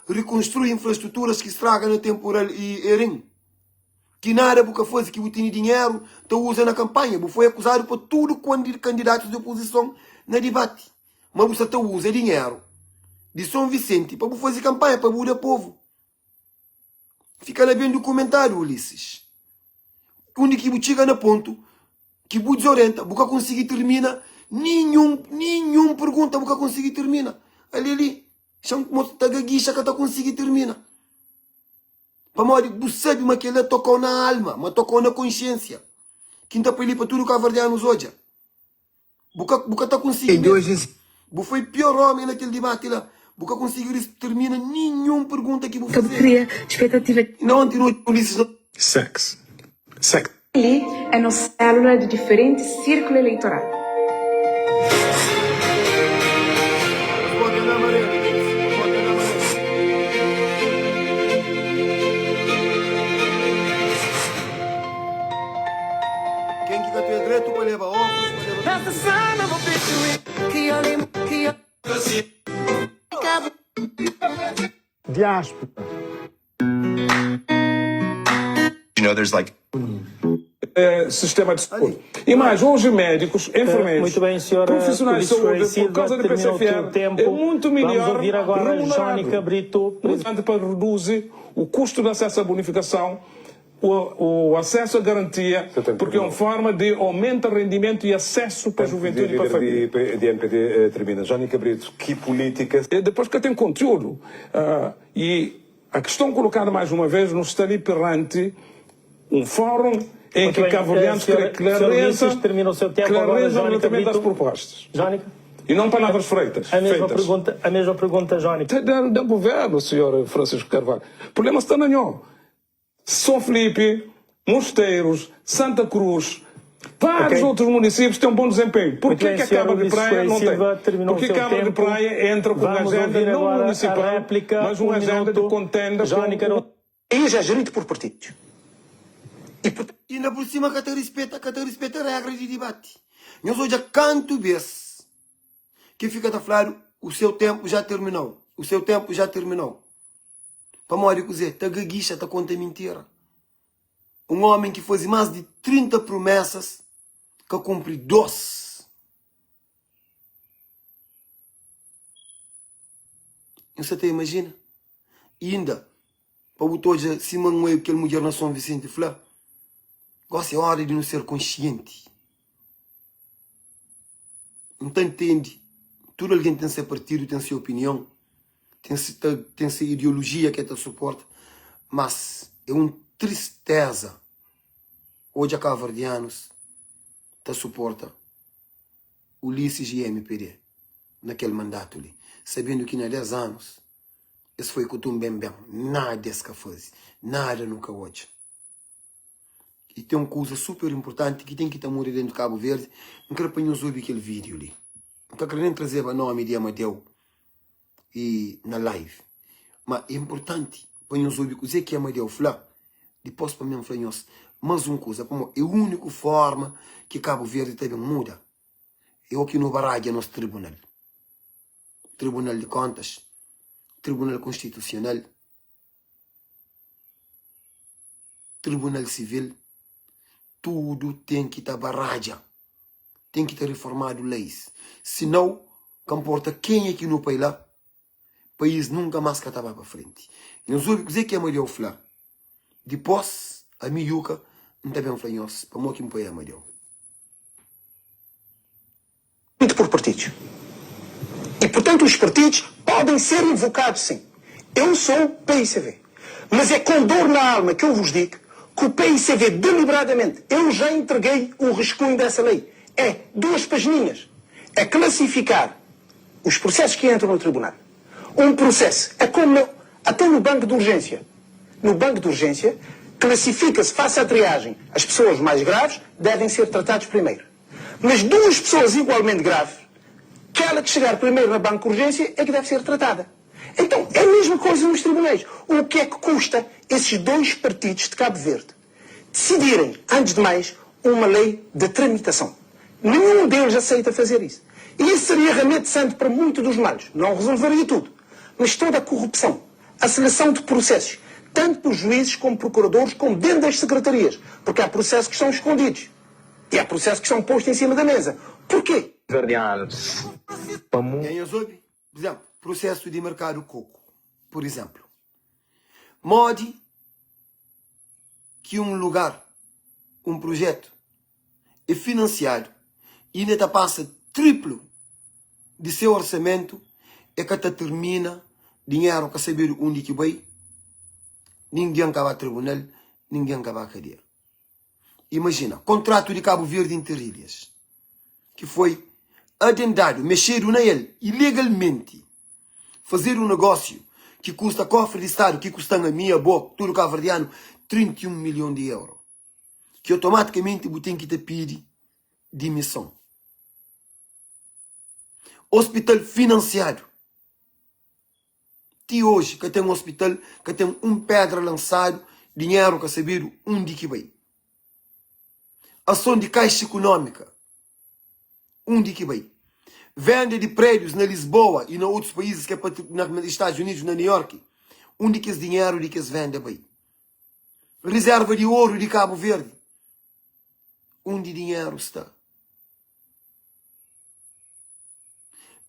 reconstruir infraestruturas que estragam na temporal e Erim. Que nada porque faz que eu tenho dinheiro, então usa na campanha. Eu fui acusado por tudo quando candidatos de oposição na debate. Mas você usa dinheiro de São Vicente para fazer campanha para o povo. Fica lá bem documentado, Ulisses. Onde que você chega no ponto que você desorienta, você consegue terminar, nenhum pergunta você consegue terminar. Ali, chama como gaguicha que consegue terminar. Para morrer, você sabe mas que ele tocou na alma, mas tocou na consciência. Quem está para ele para tudo que a verdade nos hoje. Você está conseguindo. Você foi pior homem naquele debate lá. Você conseguiu terminar nenhuma pergunta que você Cabo cria expectativa. Não, não, polícia. Sex. Ali é na célula de diferentes círculos eleitorais. Quem que tem direito para levar óculos, para levar... Diáspora. You know, there's like... Sistema de saúde. E mais, hoje médicos, enfermeiros, muito bem, senhora, profissionais de saúde, por causa do PCFR, tempo. é muito melhor Vamos ouvir agora Jónica Brito. Portanto, para reduzir o custo de acesso à bonificação, o acesso à garantia, porque é uma forma de aumento de rendimento e acesso para a juventude e para a família. De MPD termina. Jónica Brito, que políticas... Depois que tem conteúdo. E a questão colocada mais uma vez nos está ali perante um fórum em que cabo-verdianos querem clareza no tratamento das propostas. Jónica? E não palavras feitas. A mesma pergunta, Jónica. Do governo, senhor Francisco Carvalho. O problema está na Nhó. São Felipe, Mosteiros, Santa Cruz, vários outros municípios têm um bom desempenho. Por que a Câmara de Praia não tem? Porque a Câmara de Praia entra com uma agenda não municipal, mas uma agenda de contenda com... O país é gerido por partidos. E ainda por cima que te respeita a regra de debate. Nós hoje canto vez que fica a falar, o seu tempo já terminou. O seu tempo já terminou. Para morrer dizer, tá gaguicha, tá conta mentira. Um homem que faz mais de 30 promessas, que cumpre 12. Você te imagina? E ainda, para o hoje, se manguei aquele mulher na São Vicente Flá, gosta é hora de não ser consciente. Então entende, tudo alguém tem seu partido, tem sua opinião, tem sua ideologia que te suporta, mas é uma tristeza hoje a cabo-verdianos te suporta Ulisses e MPD naquele mandato ali, sabendo que há 10 anos esse foi costume bem, nada desse que faz, nada nunca hoje. E tem uma coisa super importante que tem que estar morrer dentro do Cabo Verde. Não quero para nos ouvir aquele vídeo ali. Não quero nem trazer o nome de Amadeu e na live. Mas é importante para nos ouvir o que Amadeu falou. Depois para mim falar, mas uma coisa, é a única forma que Cabo Verde também muda. É aqui no Barraga, nosso tribunal. Tribunal de Contas, Tribunal Constitucional, Tribunal Civil. Tudo tem que estar barraja. Tem que estar reformado leis. Senão, não importa quem é que não vai lá, o país nunca mais estava para frente. E nós vamos dizer que é melhor falar. Depois, a miúca, não está bem falando, para mim que me põe a melhor. Por partidos. E, portanto, os partidos podem ser invocados, sim. Eu sou PICV. Mas é com dor na alma que eu vos digo que o PICV, deliberadamente, eu já entreguei o rascunho dessa lei. É 2 pagininhas. É classificar os processos que entram no tribunal. Um processo é como até no banco de urgência. No banco de urgência, classifica-se, face à triagem, as pessoas mais graves devem ser tratadas primeiro. Mas 2 pessoas igualmente graves, aquela que chegar primeiro na banco de urgência é que deve ser tratada. Então, é a mesma coisa nos tribunais. O que é que custa esses 2 partidos de Cabo Verde decidirem, antes de mais, uma lei de tramitação? Nenhum deles aceita fazer isso. E isso seria remédio santo para muitos dos males. Não resolveria tudo. Mas toda a corrupção, a seleção de processos, tanto dos juízes como procuradores, como dentro das secretarias. Porque há processos que estão escondidos. E há processos que estão postos em cima da mesa. Porquê? Verdianos. Por exemplo, processo de mercado coco. Por exemplo. Mode que um lugar, um projeto, é financiado e ainda passa triplo de seu orçamento é que até termina dinheiro que saber onde que vai, ninguém acaba a tribunal, ninguém acaba a cadeia. Imagina, contrato de Cabo Verde Interilhas, que foi adendado, mexeram nele ilegalmente, fazer um negócio que custa cofre de Estado, que custa a minha boca, tudo cabo-verdiano, 31 milhões de euros, que automaticamente tem que te pedir demissão. Hospital financiado. Até hoje, que tem um hospital, que tem um pedra lançado, dinheiro que saber onde que vai. Ação de caixa econômica. Onde que vai. Venda de prédios na Lisboa e em outros países, que é nos Estados Unidos, na New York. Onde que esse dinheiro de que se vende vai. Reserva de ouro de Cabo Verde. Onde dinheiro está.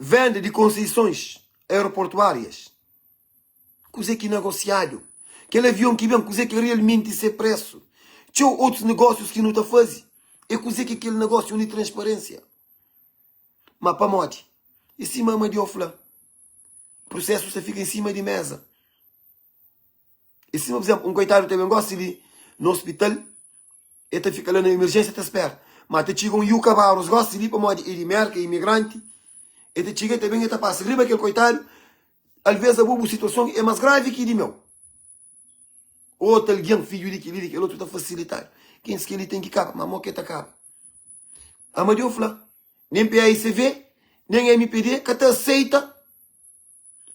Venda de concessões aeroportuárias. Coisa que negociado. Aquele avião que vem, coisa que realmente se preço. Tinha outros negócios que não está fazendo. É coisa que aquele negócio de transparência. Mas para morte. Em cima de ofla. Processo você fica em cima de mesa. Em cima, por exemplo, um coitado tem um negócio ali no hospital. Ele fica lá na emergência, te espera. Mas te chega um yuca barros, gosta ali para morte. Ele merca, imigrante. Ele chega também, ele passa. Lembra aquele coitado? Às vezes a boa situação é mais grave que de meu. Outro alguém, filho de que outro está facilitar. Quem se que ele tem que capa, mas a moqueta capa. A Amadeu fala, nem PAICV, nem MPD, que até aceita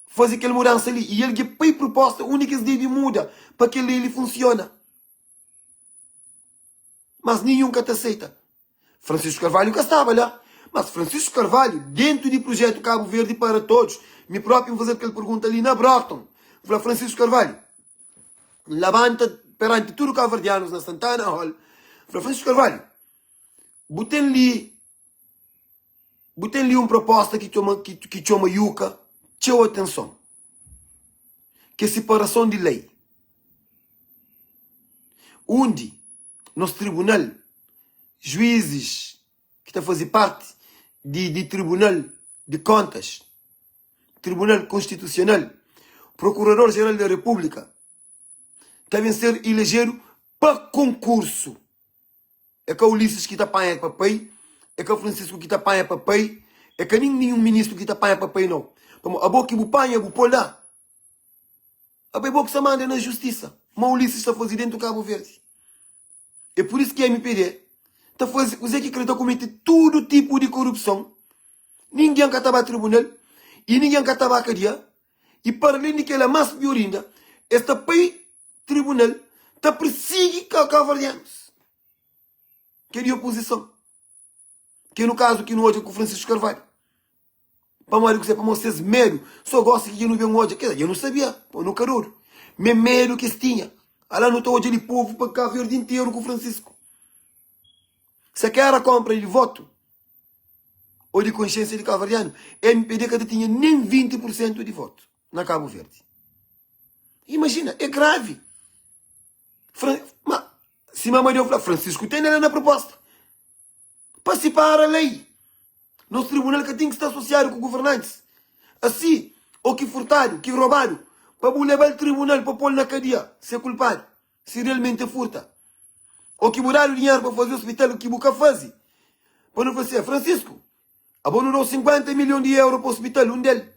fazer aquela mudança ali. E ele que põe proposta única que se deve mudar para que ele funcione. Mas nenhum que até aceita. Francisco Carvalho que estava lá. Mas Francisco Carvalho, dentro do projeto Cabo Verde para Todos, me próprio vou fazer aquela pergunta ali na Brockton. Falei, Francisco Carvalho, levanta perante tudo cabo-verdianos na Santana Hall. Falei, Francisco Carvalho, botem ali uma proposta que chama Yuca, chama atenção. Que é separação de lei. Onde, nosso tribunal, juízes que estão a fazer parte de Tribunal de Contas, Tribunal Constitucional, Procurador-Geral da República, devem ser elegedos para concurso. É que o Ulisses que está apanha papel, é que o Francisco que está apanha papel, é que nenhum ministro que está apanha papel, não. A boca que apanha, vou pôr lá. A boca se manda na justiça. Mas o Ulisses está fazendo dentro do Cabo Verde. É por isso que a MPD está fazendo, você que acredita cometer todo tipo de corrupção. Ninguém que estava a tribunal, e ninguém que estava a cadeia. E para além de que ela é mais pior ainda, esta tribunal está perseguindo cabo-verdianos. Que é de oposição. Que é no caso que não hoje é com o Francisco Carvalho. Para vocês, medo. Só gosto que eu não vi um hoje. Quer dizer, eu não sabia. Pô, no caroro. Mas medo que se tinha. Lá não estou hoje de povo para Cabo Verde inteiro com o Francisco. Se quer a compra de voto ou de consciência de cabo-verdiano, a MPD que tinha nem 20% de voto na Cabo Verde. Imagina, é grave. Se a Maria falar, Francisco tem ela na proposta. Para separar a lei. Nosso tribunal que tem que estar associado com governantes. Assim, ou que furtaram, que roubaram, para levar o tribunal para pôr na cadeia, ser culpado, se realmente furta. Ou que mudaram o dinheiro para fazer o hospital, o que nunca fazem. Para não fazer, Francisco, abonou 50 milhões de euros para o hospital, um deles.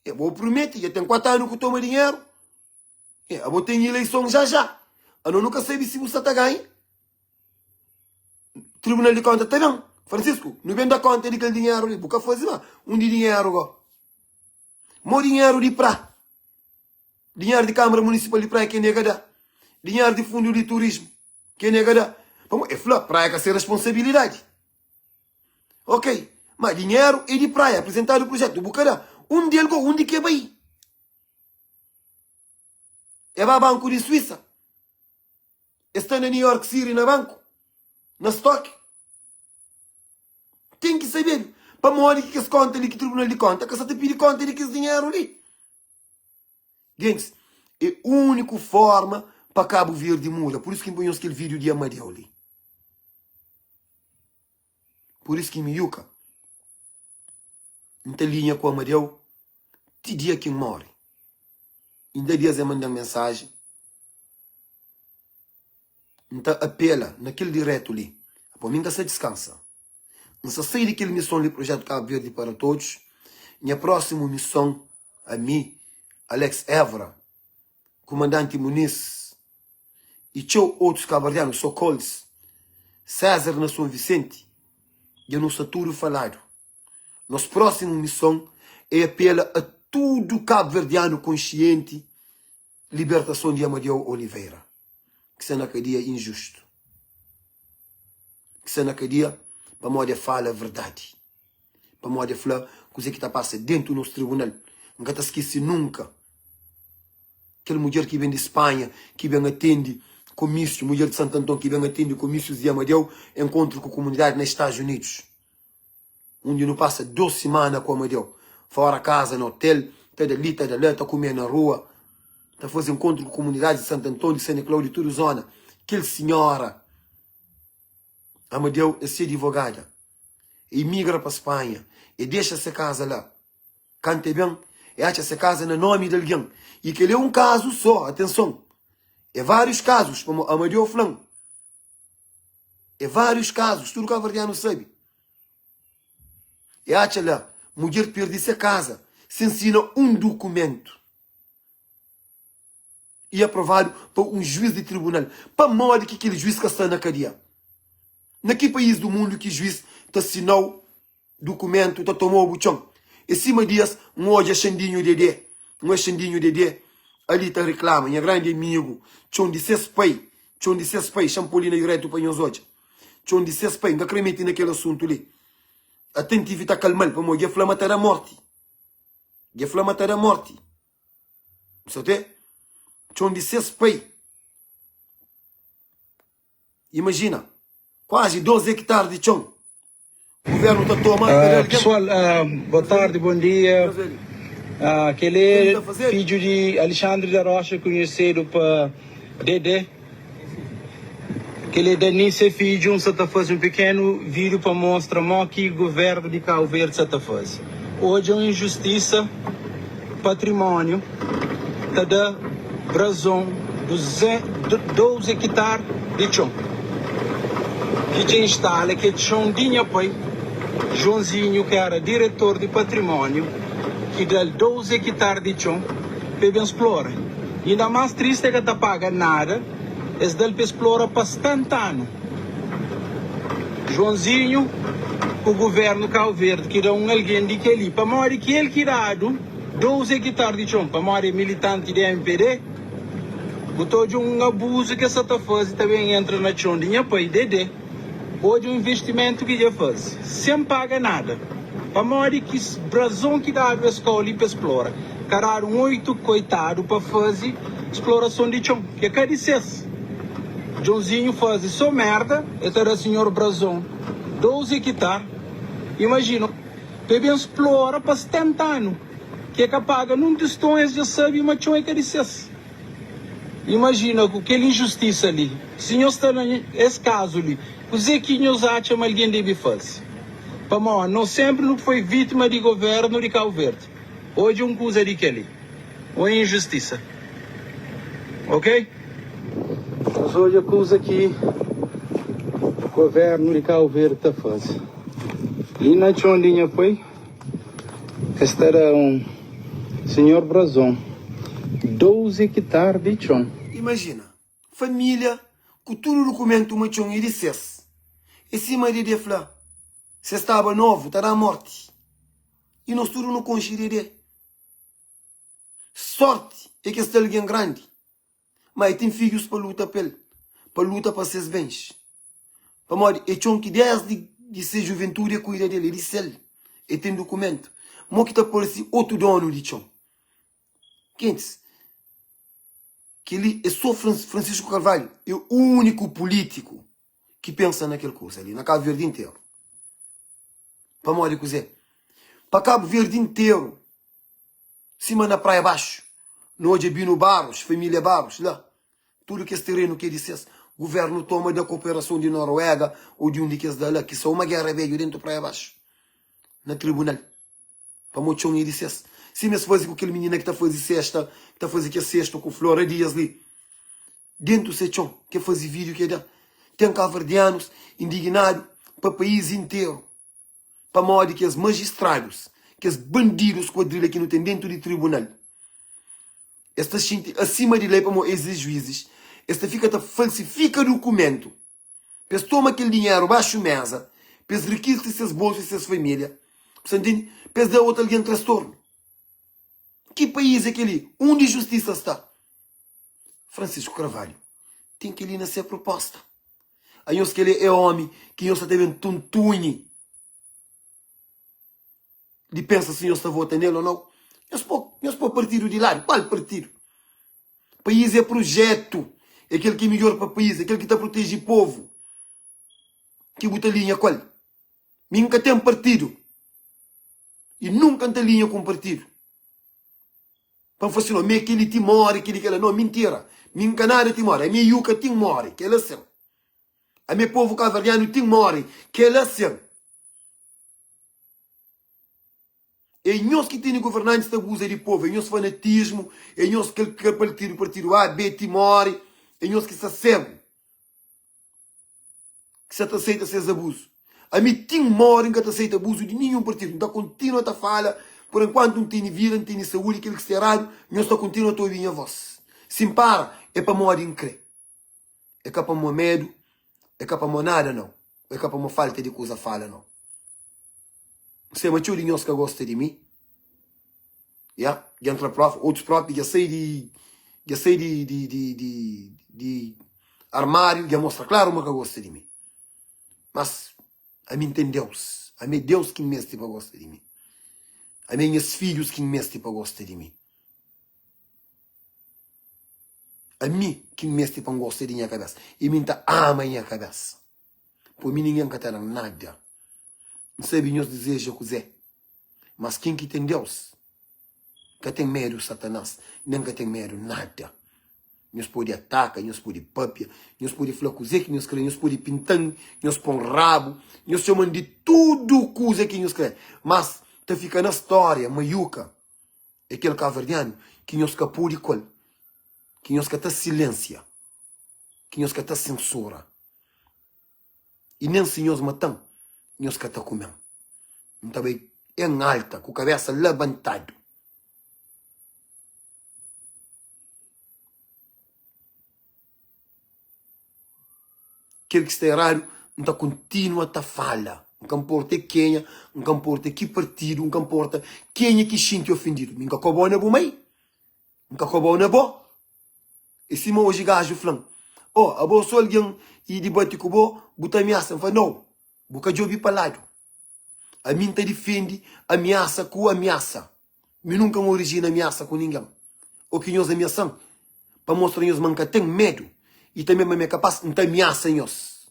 Eu vou prometer, já tem 4 anos que toma dinheiro. Eu vou ter eleição já. Eu nunca sei se você está ganhando. Tribunal de Contas está não. Francisco, não vem dar conta daquele dinheiro ali. Porque fazer de dinheiro agora. Meu dinheiro de praia. Dinheiro de Câmara Municipal de Praia que é negada. Dinheiro de Fundo de Turismo que é negada. É falar, praia que ser responsabilidade. Ok. Mas dinheiro é de praia. Apresentar o projeto do Bucará. Um deles, onde que é bem? É para banco de Suíça. Está na New York City, na banco. Na Stock. Tem que saber. Para morrer que se conta ali, que tribunal de conta, que se te pede conta de que esse dinheiro ali. Gente, é a única forma para Cabo Verde muda. Por isso que põe aquele vídeo de Amadeu ali. Por isso que me yuca. Não tem linha com Amadeu. Te dia que morre. Ainda dias é mandar mensagem. Então apela naquele direto ali. Para mim que se descansa. Não se sai daquela missão do projeto Cabo Verde para Todos. Minha próxima missão, a mim, Alex Évora, comandante Muniz, e outros cabo-verdianos, Socoles, César na São Vicente, e no Satúrio Falado. Nossa próxima missão é apela a todo cabo-verdiano consciente, libertação de Amadeu Oliveira. Que se na cadeia injusto. Que se na cadeia para moda falar a verdade. Para moda falar coisa que está passando dentro do nosso tribunal. Nunca te esqueci nunca. Aquela mulher que vem de Espanha, que vem atende comício, mulher de Santo Antônio, que vem atende comícios de Amadeu, encontro com a comunidade nos Estados Unidos. Onde não passa 2 semanas com Amadeu. Fora casa, no hotel, está dali, está dali, está comer na rua. Está fazendo encontro com a comunidade de Santo Antônio, de Santa Cláudia, de toda a zona. Aquela senhora, Amadeu, é ser advogada. Emigra para a Espanha. E deixa essa casa lá. Cante bem. E acha essa casa no nome de alguém. E que ele é um caso só. Atenção. É vários casos, como Amadeu Flan. É vários casos. Tudo que o cabo-verdiano sabe. E acha lá. Mulher perde essa casa. Se ensina um documento. E aprovado por um juiz de tribunal. Para modo que aquele juiz que está na cadeia. Naquele país do mundo que o juiz te assinou documento, te tomou o buchão. E cima disso, hoje é Xandinho Dedé. Um é Xandinho Dedé. Ali te reclama, minha grande amigo. Chão de 6 pai. Chão de 6 pai. Champolina direto para nós hoje. Chon de ses pai, ainda cremete naquele assunto ali. Atentivita calmal, para morrer flamatar a morte. E flamatar a morte. Sabe? Chon de ses pai. Imagina, quase 12 hectares de chão. O governo está tomando. Pessoal, boa tarde, bom dia. Aquele é filho de Alexandre da Rocha, conhecido para Dedé. Aquele Denise filho está fazendo um pequeno vídeo para mostrar o que o governo de Cabo Verde está fazendo. Hoje é uma injustiça, patrimônio, está dando razão de 12 hectares de chão. Que já instala, que chão dinha pai, Joãozinho, que era diretor de patrimônio, que dá 12 hectares de chão, para explorar. E ainda mais triste é que não paga nada, é dele para explorar bastante ano. Joãozinho, o governo Cabo Verde, que dá alguém de que ali, para morrer que ele tirado 12 hectares de chão, para morrer militante de MPD, botou de um abuso que essa está fazendo também entra na chão de pai, Dedé. Hoje o investimento que já faz, sem pagar nada. Para morrer que razão que dá a escola e para explorar. Cararam 8 coitados para fazer exploração de chão. Que é que dissesse? Joãozinho faz só merda, esse era o senhor Brazão, 12 hectares. Imagina, para explorar para 70 anos. Que é que paga num tostões já sabe, mas chão é que dissesse. Imagina com aquela injustiça ali. O senhor está nesse caso ali. O Zequinho acha que alguém deve fazer. Para nós, não sempre não foi vítima de governo de Cabo Verde. Hoje é uma coisa de ali. Ou é injustiça. Ok? Mas hoje a coisa que o governo de Cabo Verde está fazendo. E na chondinha foi, este era um senhor Brazão. 12 hectares de chão. Imagina, família, com todo o documento uma chão e dissesse. Esse marido de falar, se estava novo, estará morte. E nós tudo não conseguiremos. Sorte é que está alguém grande. Mas tem filhos para lutar pelo, para lutar para seus bens. Para morrer, é chão que desde de ser juventude cuida dele, ele disse e tem documento. Mas que está por si outro dono de chão. Quentes? Que ele é só Francisco Carvalho, é o único político que pensa naquela coisa ali, na Cabo Verde inteiro. Para morrer cozer. Para Cabo Verde inteiro, cima na praia abaixo, no hoje Bino Barros, família Barros, lá, tudo que esse terreno que dissesse, o governo toma da cooperação de Noruega ou de um de que lá, que só uma guerra veio dentro da praia abaixo, na tribunal. Para mochão e dissesse. Se me faz com aquele menino que está fazendo cesta, que está fazendo que cesta com Flora Dias ali. Dentro do sechão, que faz vídeo que dá. Tem cabo-verdianos indignados para o país inteiro. Para modo que os magistrados, que os bandidos quadrilha que não tem dentro do tribunal. Esta gente, acima de lei para esses juízes, esta fica a falsifica documento. Para toma aquele dinheiro baixo mesa, para requisitar seus bolsos e suas famílias. Para dar outro alguém transtorno. Que país é aquele? Onde a justiça está? Francisco Carvalho tem que ir nessa proposta. Aí que ele é homem, que eu só teve um tuntunhe. De pensa se eu está votando nele ou não. Eu sou partido de lado. Qual partido? O país é projeto. É aquele que é melhor para o país. É aquele que está a proteger o povo. Que bota linha qual? Nunca tem partido. E nunca tem linha com partido. Para fazer não, me aquele Timor, aquele que ela não, mentira. Me encanada Timor, a minha yuca Timor, que ela são. A meu povo cabo-verdiano Timor, que ela são. É nós que temos governantes que abusam de povo, é nós fanatismo, é nós que partido A, B, Timor, é nós que se acebam. Que se aceita esses abusos. A mim Timor que se aceita abuso de nenhum partido, então continua a falar. Por enquanto não tem vida, não tem saúde, aquilo que está errado, nós está continuando a ouvir a voz. Se para, é para morrer em crer. É para morrer medo, é para morrer nada, não. É para morrer falta de coisa fala, não. Você é macho de nós que gosta de mim. Yeah? E entra prof, outros próprios, já sei de armário, já mostra claro uma que gosta de mim. Mas a mim tem Deus. A mim Deus que me mete para gostar de mim. A meus filhos que me mete para gostar de mim. A mim que me mete para gostar de minha cabeça. E mim tá ama minha cabeça. Por mim ninguém quer ter nada. Não sabe meus desejos que é. Mas quem que tem Deus? Que tem medo Satanás. Nem que tem medo nada. Nós pode atacar, nós pode papia, nós pode falar coisa que nós queremos, nós pode pintar, nós põe rabo, nós chamamos de tudo coisa que nós queremos. Mas tá fica na história, maiuca, aquele caverdiano que nós capou de col, que nós que tá silência, que nós que tá censura. E nem se nós matamos, nós que tá comendo. Então bem, em alta, com a cabeça levantada. Aquele que está errado, não continua a falar. Não importa quem, não importa que partido, não importa quem é que se sente ofendido. Nunca acabou na boa mãe. Nunca acabou na boa. E se hoje gajo falando, oh, a boa só alguém e debate com o boa, botar ameaça. Eu falo, não, boca de ouvir para lado. A mim te defende ameaça com ameaça. Eu nunca me origina ameaça com ninguém. O que nós ameaçamos, para mostrar que nós tem medo. E também é capaz de ameaçar nós.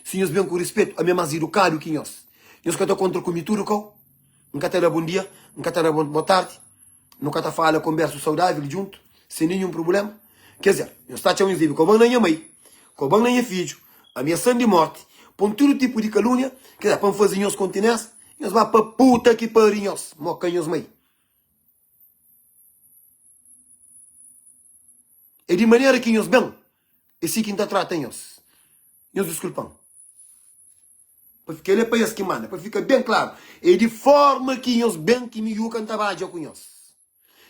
Se nós bem com respeito, a minha mais educado que nós. Nós que estamos contra o comituro, nunca terá bom dia, nunca terá boa tarde, nunca está falando conversa saudável junto, sem nenhum problema. Quer dizer, nós estamos a dizer que o na minha mãe, que o na minha filho, ameaçando de morte, por todo tipo de calúnia, quer dizer, para fazer nós continência, nós vamos para puta que pariu nós, mocanhos mãe. É de maneira que nós bem, esse que está tratando nós. Nós desculpamos. Porque ele é para isso que manda, para ficar bem claro. É de forma que nós bem que me yucam trabalha com nós.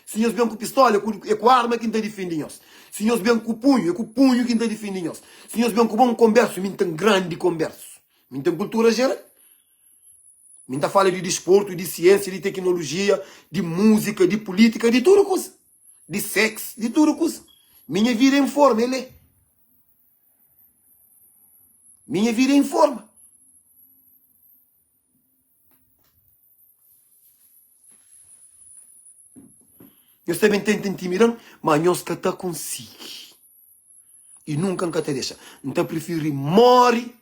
Se nós bem com pistola, é com a arma que está defendendo nós. Se nós bem com o punho, é com o punho que está defendendo nós. Se nós bem com bom converso, me tem grande converso. Me tem cultura geral. Me está falando de desporto, de ciência, de tecnologia, de música, de política, de tudo coisa. De sexo, de tudo coisa. Minha vida é em forma, ele é. Minha vida é em forma. Nós também tentamos intimidar, mas nós que está consigo. E nunca te deixa. Então prefiro morrer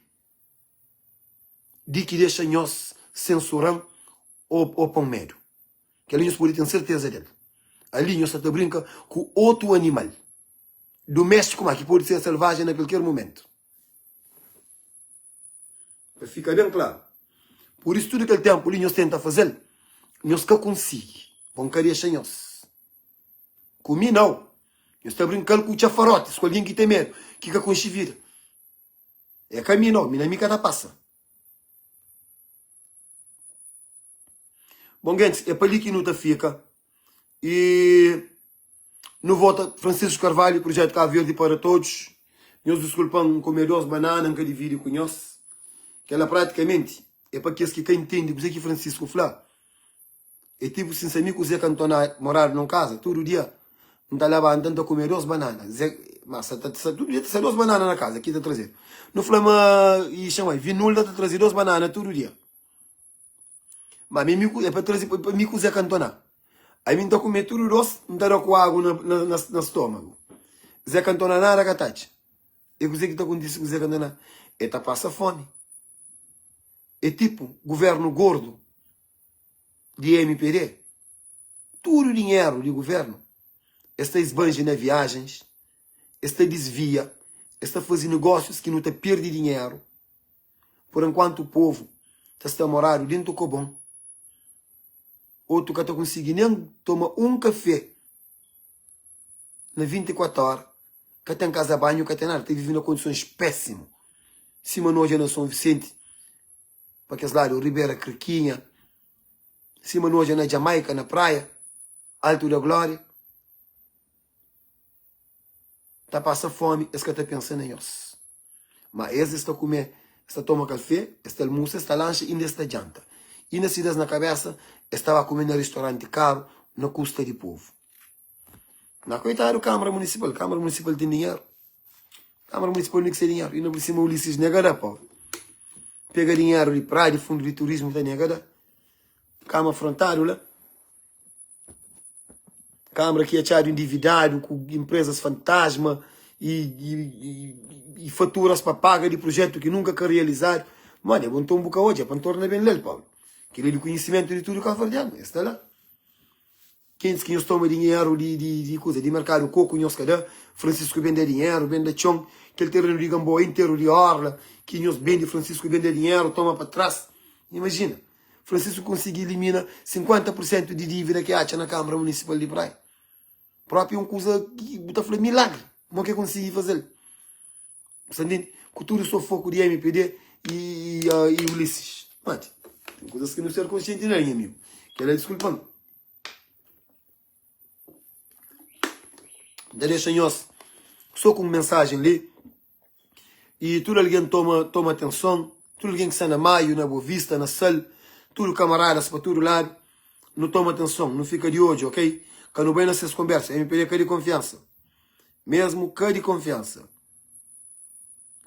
de que deixa nós censurando ou com medo. Que ali nós podemos ter certeza dele. Ali nós está brinca com outro animal. Doméstico, mas que pode ser selvagem naquele qualquer momento. Fica bem claro. Por isso, tudo aquele tempo ali nós tentamos fazer, nós que conseguimos. Vão querer achar nós. Comigo não. Nós estamos brincando com o chafarote, com alguém que tem medo, que fica com chivira. É caminho não, minha amiga não passa. Bom, gente, é para ali que não fica. E no volta Francisco Carvalho, projeto Cabo Verde para todos. Nós desculpamos comer 2 bananas que divide com nós. Que ela praticamente é para aqueles que quem entende, por isso que Francisco fala. É tipo se você me quiser morar numa casa, todo dia, não está lá andando a comer 2 bananas. Mas todo dia tem 2 bananas na casa, aqui está trazer. Não falamos, e chama aí, vinul está trazer 2 bananas todo dia. Mas é para trazer, para me quiser cantonar. Aí me está comer tudo 2, não está com água no estômago. Zé cantonar nada, catache. E você que está com isso, Zé cantonar, é tá passa fome. É tipo governo gordo de MPD. Tudo o dinheiro de governo está esbanja nas viagens, está desvia, está fazendo negócios que não te perde dinheiro. Por enquanto o povo está morando dentro do cobão. Outro que está conseguindo nem tomar um café na 24 horas, que tem casa banho, que tem nada, está vivendo em condições péssimas. Cima nós na São Vicente, para aqueles lados, Ribeira, Crequinha, cima nós na Jamaica, na praia, Alto da Glória. Está passando fome, esse que está pensando em nós. Mas esse está comendo, está tomando café, está almoço, está lanche e ainda está janta. E nas cidades na cabeça, estava comendo no restaurante caro, na custa de povo. Na coitada, Câmara Municipal tem dinheiro. Câmara Municipal não tem dinheiro. E não precisa Ulisses negar, pô. pega dinheiro de praia, de fundo de turismo, tá negada. Câmara frontário lá. Câmara que é achado endividado com empresas fantasma e faturas para pagar de projeto que nunca quer realizar. Mano, é bom ter um boca hoje, é para tornar bem lele, Paulo. Aquele de conhecimento de tudo cabo-verdiano, está lá. Quem que nós toma dinheiro de coisa, de mercado, coco, nós cada, Francisco vende dinheiro, vende chão, aquele terreno de Gamboa inteiro de orla, que nós vende, Francisco vende dinheiro, toma para trás. Imagina, Francisco consegue eliminar 50% de dívida que acha na Câmara Municipal de Praia. Próprio uma coisa que está falando milagre, como é que consegui fazer? Você entende? Com tudo só foco de MPD e Ulisses. Mate, tem coisas que não ser consciente não, amigo. Que ela é desculpando. Deixa nós só com mensagem ali. E tudo alguém toma atenção. Tudo alguém que está na Maio, na Boa Vista, na Sal, tudo camaradas para todo lado, não toma atenção, não fica de hoje, ok? Que não vem nessas conversas. MPD quer de confiança. Mesmo quer de confiança.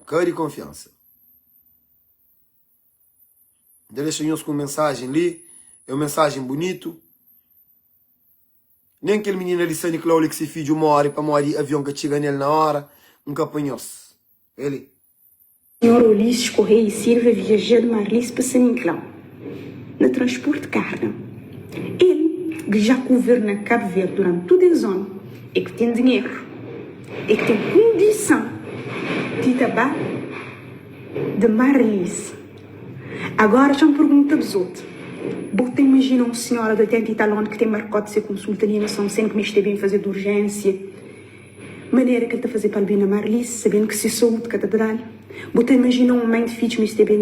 Quer de confiança. Deixa nós com mensagem ali. É uma mensagem bonito. Nem aquele menino ali, Sani Cláudio, que se filho uma hora para morrer avião que chega nele na hora, nunca apanhou-se. Ele. Senhor Ulisses Correia e Silva viajou de Marlice para São Nicolau, no transporte de carga. Ele, que já governa Cabo Verde durante toda a zona, e que tem dinheiro, e que tem condição de trabalhar de Marlice. Agora já me pergunta dos outros. Você imagina uma senhora de 80 e tal anos que tem marcado de ser consulta de animação, sendo que me esteve bem fazer de urgência. Maneira que ele está a fazer para a Marlice, sabendo que se saúde catedral. Você imagina uma mãe de filhos que me esteve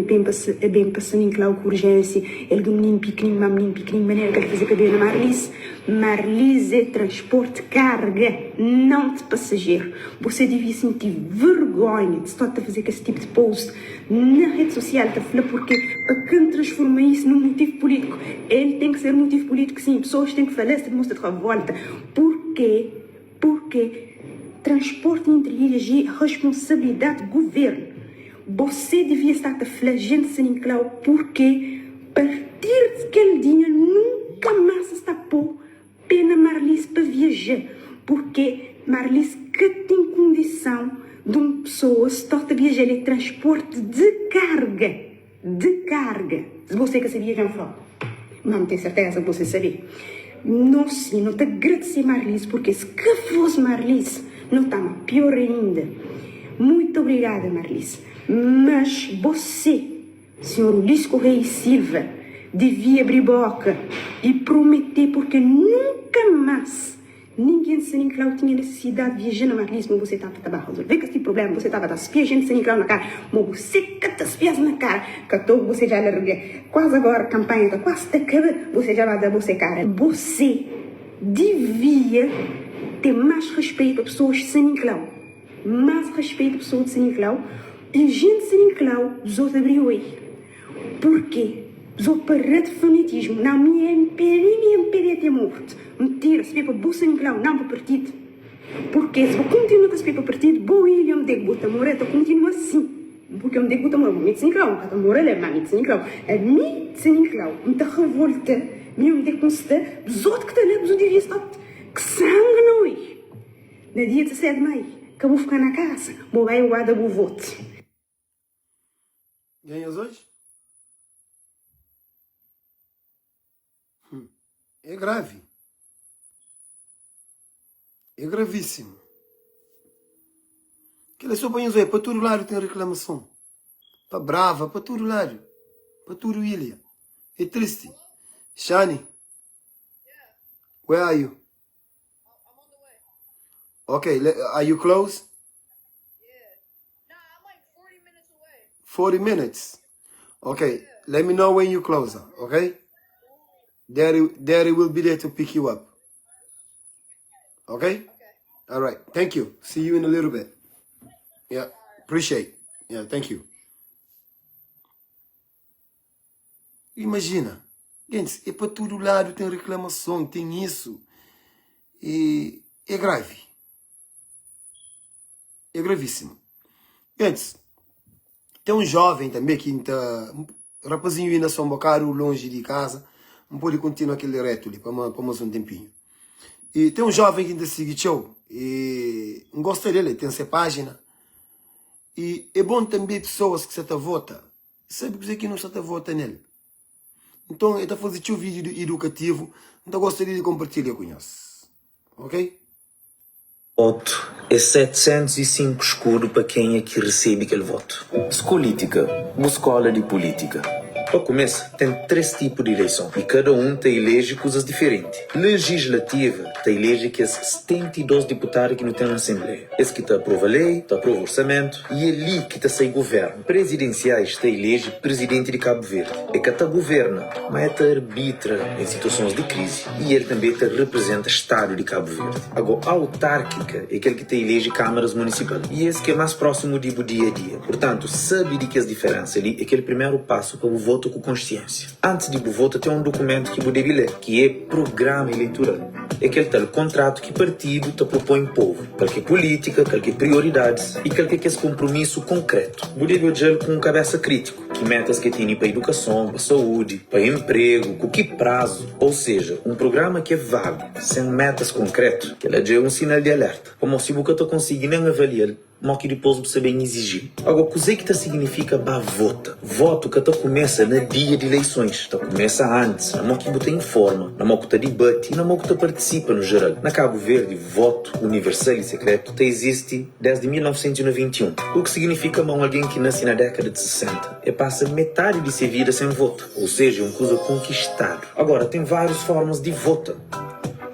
bem passando em Cláudio com urgência. Ele de um menino pequenino, uma menina pequenina, maneira que ele fazer para a Marlice. Marlice é transporte de carga, não de passageiro. Você devia sentir vergonha de estar a fazer esse tipo de post na rede social, está a falar porque para quem transforma isso num motivo político. Ele tem que ser um motivo político, sim. Pessoas têm que falar essa mostra de revolta. Por quê? Porque transporte entre ilhas é responsabilidade do governo. Você devia estar a falar gente de São Nicolau porque a partir daquele dinheiro nunca mais se está a pôr pena Marlice para viajar. Porque Marlice que tem condição de uma pessoa se torna a viajar em transporte de carga. De carga. Se você quer saber viajar fora, não tenho certeza que você sabia. Não sim, não te agradecer Marlice, porque se que fosse Marlice, não está pior ainda. Muito obrigada, Marlice. Mas você, senhor Ulisses Correia e Silva, devia abrir boca e prometer, porque nunca mais ninguém de São Nicolau tinha necessidade de viajar na Marlice, mas você estava a resolver esse problema, você estava a espiar gente de São Nicolau na cara, mas você que te espias na cara, que você já larga, quase agora a campanha está quase a acabar, você já vai dar você cara. Você devia ter mais respeito a pessoas de São Nicolau, mais respeito a pessoas de São Nicolau, e gente de São Nicolau, os outros abriu aí. Por quê? Os outros parar de fanatismo. Não, minha MPD tem morto. Mentira, se vê para o São Nicolau, não para o partido. Porque se eu continuo com esse para o partido, boa ilha, eu me digo, bota moreta, continua assim. Porque eu me digo, bota moreta, eu me digo, São Nicolau, bota moreta, é mim de São Nicolau. É mim de São Nicolau, me está revolta. Eu me digo, com você, os outros que estão ali, os outros deviam estar, que sangue não é. No dia 17 de maio, que eu vou ficar na casa, vou vai o guarda, vou voto. Ganhas hoje? É grave. É gravíssimo. Aquela só para para todo lado tem reclamação. Para Brava, para todo lado. Para todo ilha. É triste. Shani, where are you? I'm on the way. Okay, are you close? 40 minutes. Okay, let me know when you're closer, okay? Daddy will be there to pick you up. Okay? All right, thank you. See you in a little bit. Yeah, appreciate. Yeah, thank you. Imagina, gente, é para todo lado, tem reclamação, tem isso. E é grave. É gravíssimo. Gente, Tem um jovem também que está, rapazinho ainda só um bocado longe de casa, não pode continuar aquele reto ali para mais um tempinho. E tem um jovem que ainda segue show, e não gosta dele, tem essa página. E é bom também pessoas que você está vota, sabe que não está vota nele. Então, ele está fazendo um vídeo educativo, então gostaria de compartilhar com nós. Ok? Voto é 705 escuro para quem é que recebe aquele voto. Escolítica, uma escola de política. Para começar, tem 3 tipos de eleição e cada um te elege coisas diferentes. Legislativa te elege que é 72 deputados que não tem na Assembleia. Esse que te aprova a lei, te aprova o orçamento e é ali que te sai governo. Presidenciais te elege presidente de Cabo Verde. É que te governa, mas te arbitra em situações de crise e ele também te representa o Estado de Cabo Verde. Agora, autárquica é aquele que te elege câmaras municipais e esse que é mais próximo do dia a dia. Portanto, sabe de que as diferenças ali é aquele primeiro passo para o voto com consciência. Antes de o voto tem um documento que você deve ler, que é programa eleitoral. É aquele tal contrato que partido te propõe povo, qualquer política, qualquer prioridades e qualquer esse compromisso concreto. Você deve olhar com cabeça crítico, que metas que tem para educação, para saúde, para emprego, com que prazo. Ou seja, um programa que é vago, sem metas concretas, que ela é um sinal de alerta. Como se você não consegue nem avaliar, mas que depois você bem exigir. Agora, o que significa vota? Voto que começa no dia de eleições. Começa antes, na que você informa, na que você debate e na que você participa no geral. Na Cabo Verde, voto universal e secreto existe desde 1991. O que significa que alguém que nasce na década de 60 e passa metade de sua vida sem voto. Ou seja, um coisa conquistado. Agora, tem várias formas de voto.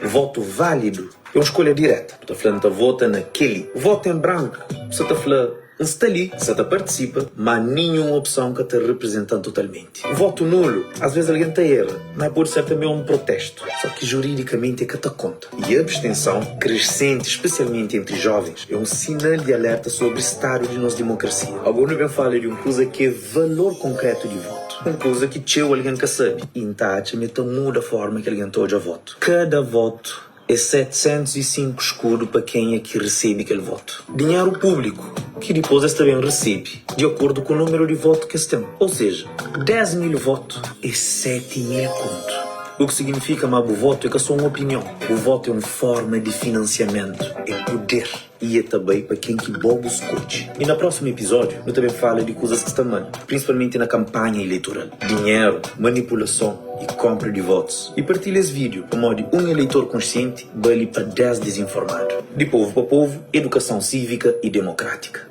Voto válido é uma escolha direta. Você está falando que vota naquele. Voto em branco. Você está falando, você está ali, você está participa, mas nenhuma opção que te representa totalmente. Voto nulo, às vezes alguém te erra, mas pode ser também um protesto. Só que juridicamente é que te conta. E a abstenção, crescente, especialmente entre jovens, é um sinal de alerta sobre o estado de nossa democracia. Agora eu falo de uma coisa que é valor concreto de voto. Uma coisa que teu alguém que sabe. E então, muda a forma que alguém toja voto. Cada voto é 705 escudo para quem é que recebe aquele voto. Dinheiro público, que depois este também recebe, de acordo com o número de votos que tem. Ou seja, 10.000 votos é 7.000 conto. O que significa, mas o voto é que é só uma opinião. O voto é uma forma de financiamento, é poder. E é também para quem que bobo escute. E no próximo episódio, eu também falo de coisas que estão mal, principalmente na campanha eleitoral. Dinheiro, manipulação e compra de votos. E partilha esse vídeo para modo de um eleitor consciente vale para 10 desinformados. De povo para povo, educação cívica e democrática.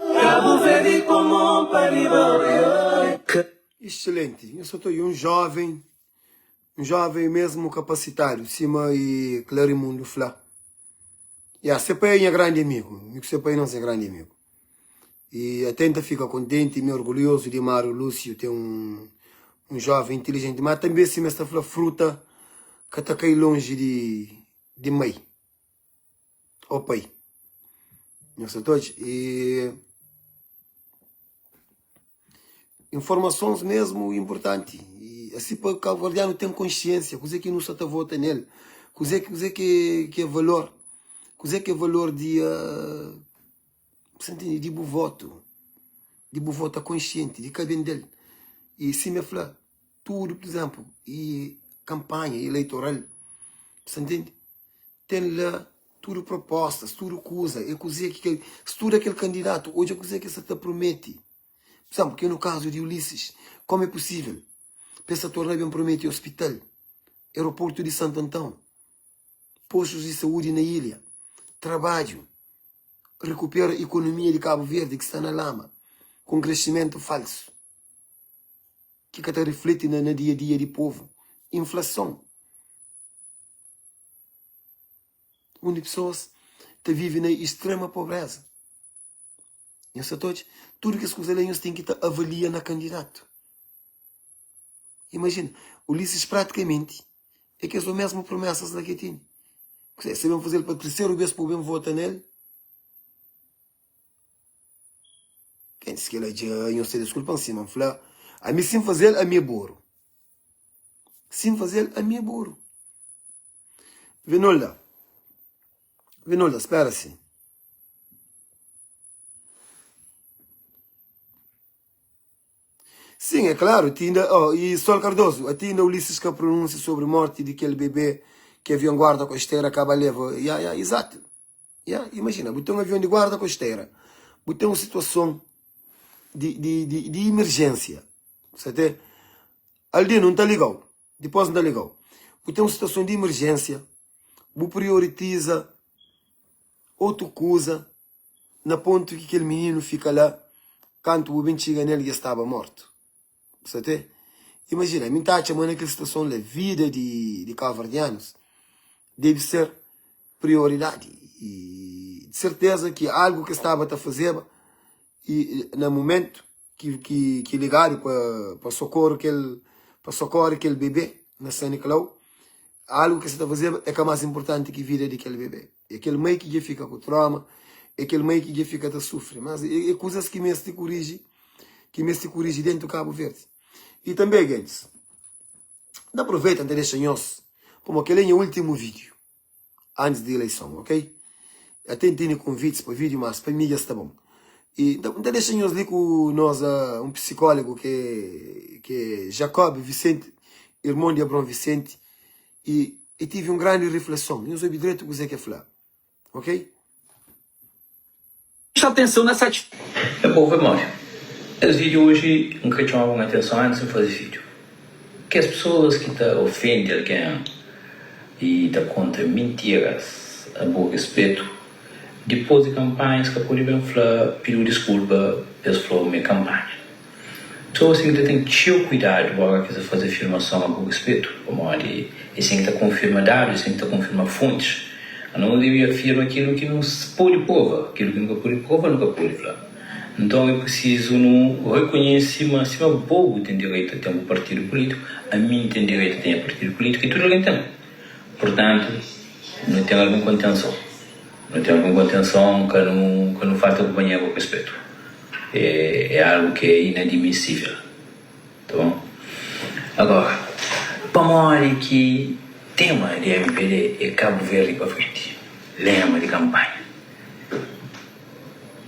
Excelente. Eu só estou um jovem mesmo capacitado, cima e Clarimundo Flá. CPI é grande amigo, CPI não é grande amigo. E atenta fica contente e me orgulhoso de Mário Lúcio ter um jovem inteligente, mas também se me está falando fruta que está caindo longe de mãe, ou pai. Não sei todos. E informações mesmo importantes. E assim para o cabo-verdiano tem consciência, coisa que não se vota nele, coisa que é valor. Coisa que é valor de voto, consciente, de cabendo dele. E se me falar tudo, por exemplo, e campanha eleitoral, você entende? Tem lá tudo propostas, tudo coisa, é coisa que se tudo aquele candidato, hoje é coisa que você te promete. Por exemplo, que no caso de Ulisses, como é possível? Pensa tornar bem promete hospital, aeroporto de Santo Antão, postos de saúde na ilha, trabalho, recupera a economia de Cabo Verde que está na lama, com crescimento falso, que está reflete no dia a dia do povo, inflação, onde pessoas vivem na extrema pobreza. E tudo que as coisas têm que avaliar na candidato. Imagina, Ulisses praticamente é que são mesmo promessas da que tem. Se vão fazer para o terceiro vez para o bem votar nele, quem disse que ele não se desculpa em cima, falar, a mim sim fazer a minha boro. Sim fazer a minha boro. Venolda, espera-se. Sim, é claro. E Sol Cardoso, ainda Ulisses que pronuncia sobre a morte daquele bebê que avião de guarda costeira acaba a levar. Exato. Imagina, botou um avião de guarda costeira, botou uma situação de emergência. Certo? Ali não está legal. Depois não está legal. Botou uma situação de emergência. Vou prioritiza outra coisa na ponto que aquele menino fica lá quando o bem chega nele já estava morto. Certo? Imagina, a mim está chamando aquela situação da vida de cabo-verdianos deve ser prioridade. E de certeza que algo que estava a fazer e no momento que ligaram para socorrer aquele bebê na São Nicolau, algo que se está a fazer é que é mais importante que a vida daquele bebê. É aquele meio que já fica com trauma, é aquele meio que já fica a sofrer. Mas é coisas que me se corrige dentro do Cabo Verde. E também, gente, aproveita e deixa nós, como aquele é o último vídeo, antes da eleição, ok? Até tenho convites para vídeo, mas para mim já está bom. E então deixa nós ali com nós, um psicólogo que é Jacob Vicente, irmão de Abrão Vicente, e tive uma grande reflexão. Eu soube direito o que você quer falar, ok? Presta atenção nessa atitude. É bom, memória. Esse vídeo hoje nunca chamavam atenção antes de fazer vídeo. Que as pessoas que ofendem alguém e contra mentiras a bom respeito, depois de campanhas que podem falar, pedir desculpa pela minha campanha. Então assim, tem que ter cuidado agora que você fazer afirmação a bom respeito, como e sem que confirma dados, sem que confirma fontes. Não deve afirmar aquilo que não se pode provar, aquilo que nunca pode provar, nunca pode falar. Então é preciso não reconhecer, mas se o povo tem direito a ter um partido político, a mim tem direito a ter um partido político e tudo alguém tem. Portanto, não tem alguma contenção. Não tem alguma contenção que não falta acompanhar com respeito. É algo que é inadmissível. Tá bom? Agora, para morrer que tema de MPD é Cabo Verde para frente. Lema de campanha.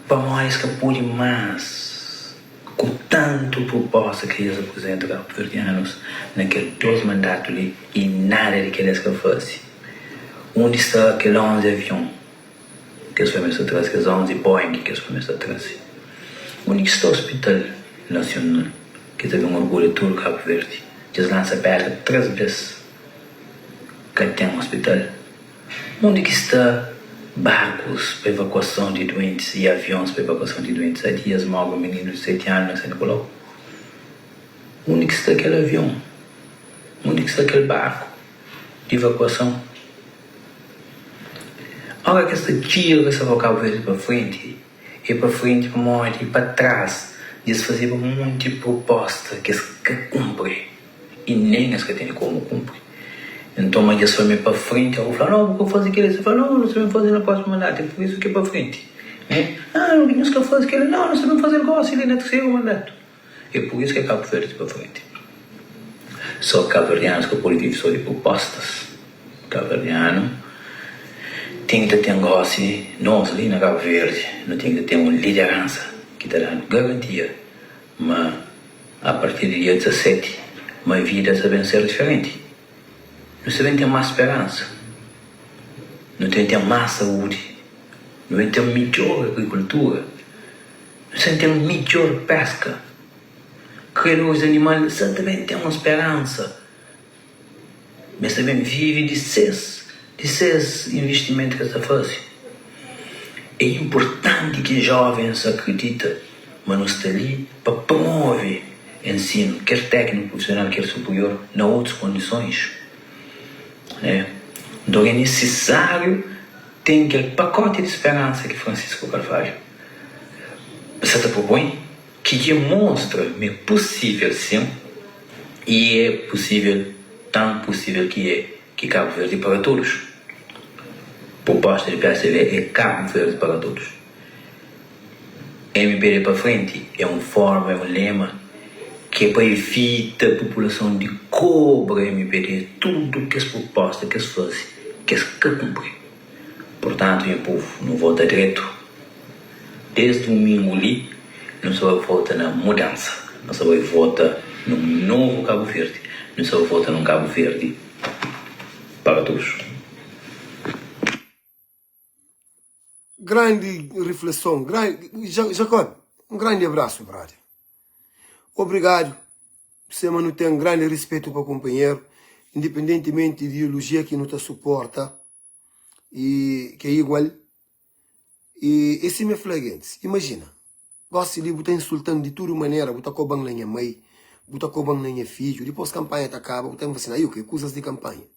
Para morrer que pode mais, com tanto proposta que eles apresentam Cabo Verdeanos naqueles 2 mandatos ali e nada de que eles que fazem. Onde está aquele 11 avião que eles começam a trazer, aqueles 11 Boeing que eles começam a trazer? Onde está o Hospital Nacional, que teve um orgulho todo Cabo Verde? Eles lançam perto 3 vezes que tem um hospital. Onde que está barcos para evacuação de doentes e aviões para evacuação de doentes? Há dias morre um menino de 7 anos na São Nicolau. Onde que está aquele avião? Onde que está aquele barco de evacuação? Agora que esta tira essa Cabo Verde para frente, e para frente, para morte, e para trás, eles faziam um monte de proposta que eles cumprem, e nem as que têm como cumprir. Então, mas eles foram para frente, eu falo, não, vou fazer aquilo, você fala, não, nós vamos fazer na próxima mandato, é por isso que é para frente. Né? Não vinhamos que eu faço aquilo, não, nós vamos fazer negócio ali no terceiro mandato. É por isso que é Cabo Verde para frente. Só cabo-verdianos que podem viver só de propostas. Cabo-verdiano tem que ter um negócio, nós ali na Cabo Verde, não tem que ter uma liderança que está dando garantia, mas a partir do dia 17, uma vida vai ser diferente. Não se tem mais esperança, não tem mais saúde, não tem melhor agricultura, não se tem melhor pesca. Criar os animais só também tem uma esperança, mas também vive de seus investimentos que está fazendo. É importante que jovens acreditem, mas não está ali para promover ensino, quer técnico, profissional, quer superior, em outras condições. Então é necessário ter aquele pacote de esperança que Francisco Carvalho você te propõe, que demonstra que é possível sim, e é possível, tão possível que Cabo Verde para todos. Proposta de PSV é Cabo Verde para todos. MPD para frente é uma forma, é um lema que é para evitar a população de cobrar MPD tudo que as propostas que se fazem, que se cumprem. Portanto, meu povo, não vota direito. Desde domingo ali, não só volta na mudança. Nós vai votar num novo Cabo Verde. Nós vai votar num Cabo Verde para todos. Grande reflexão, Jacob, um grande abraço, brother. Obrigado. Você mantém um grande respeito para o companheiro, independentemente de ideologia que não te suporta, e que é igual. E esse me flagrante. Imagina, você ali está insultando de toda maneira, está cobrando na minha mãe, está cobrando na minha filho, depois a campanha acaba, está vacinando, aí o que? Coisas de campanha.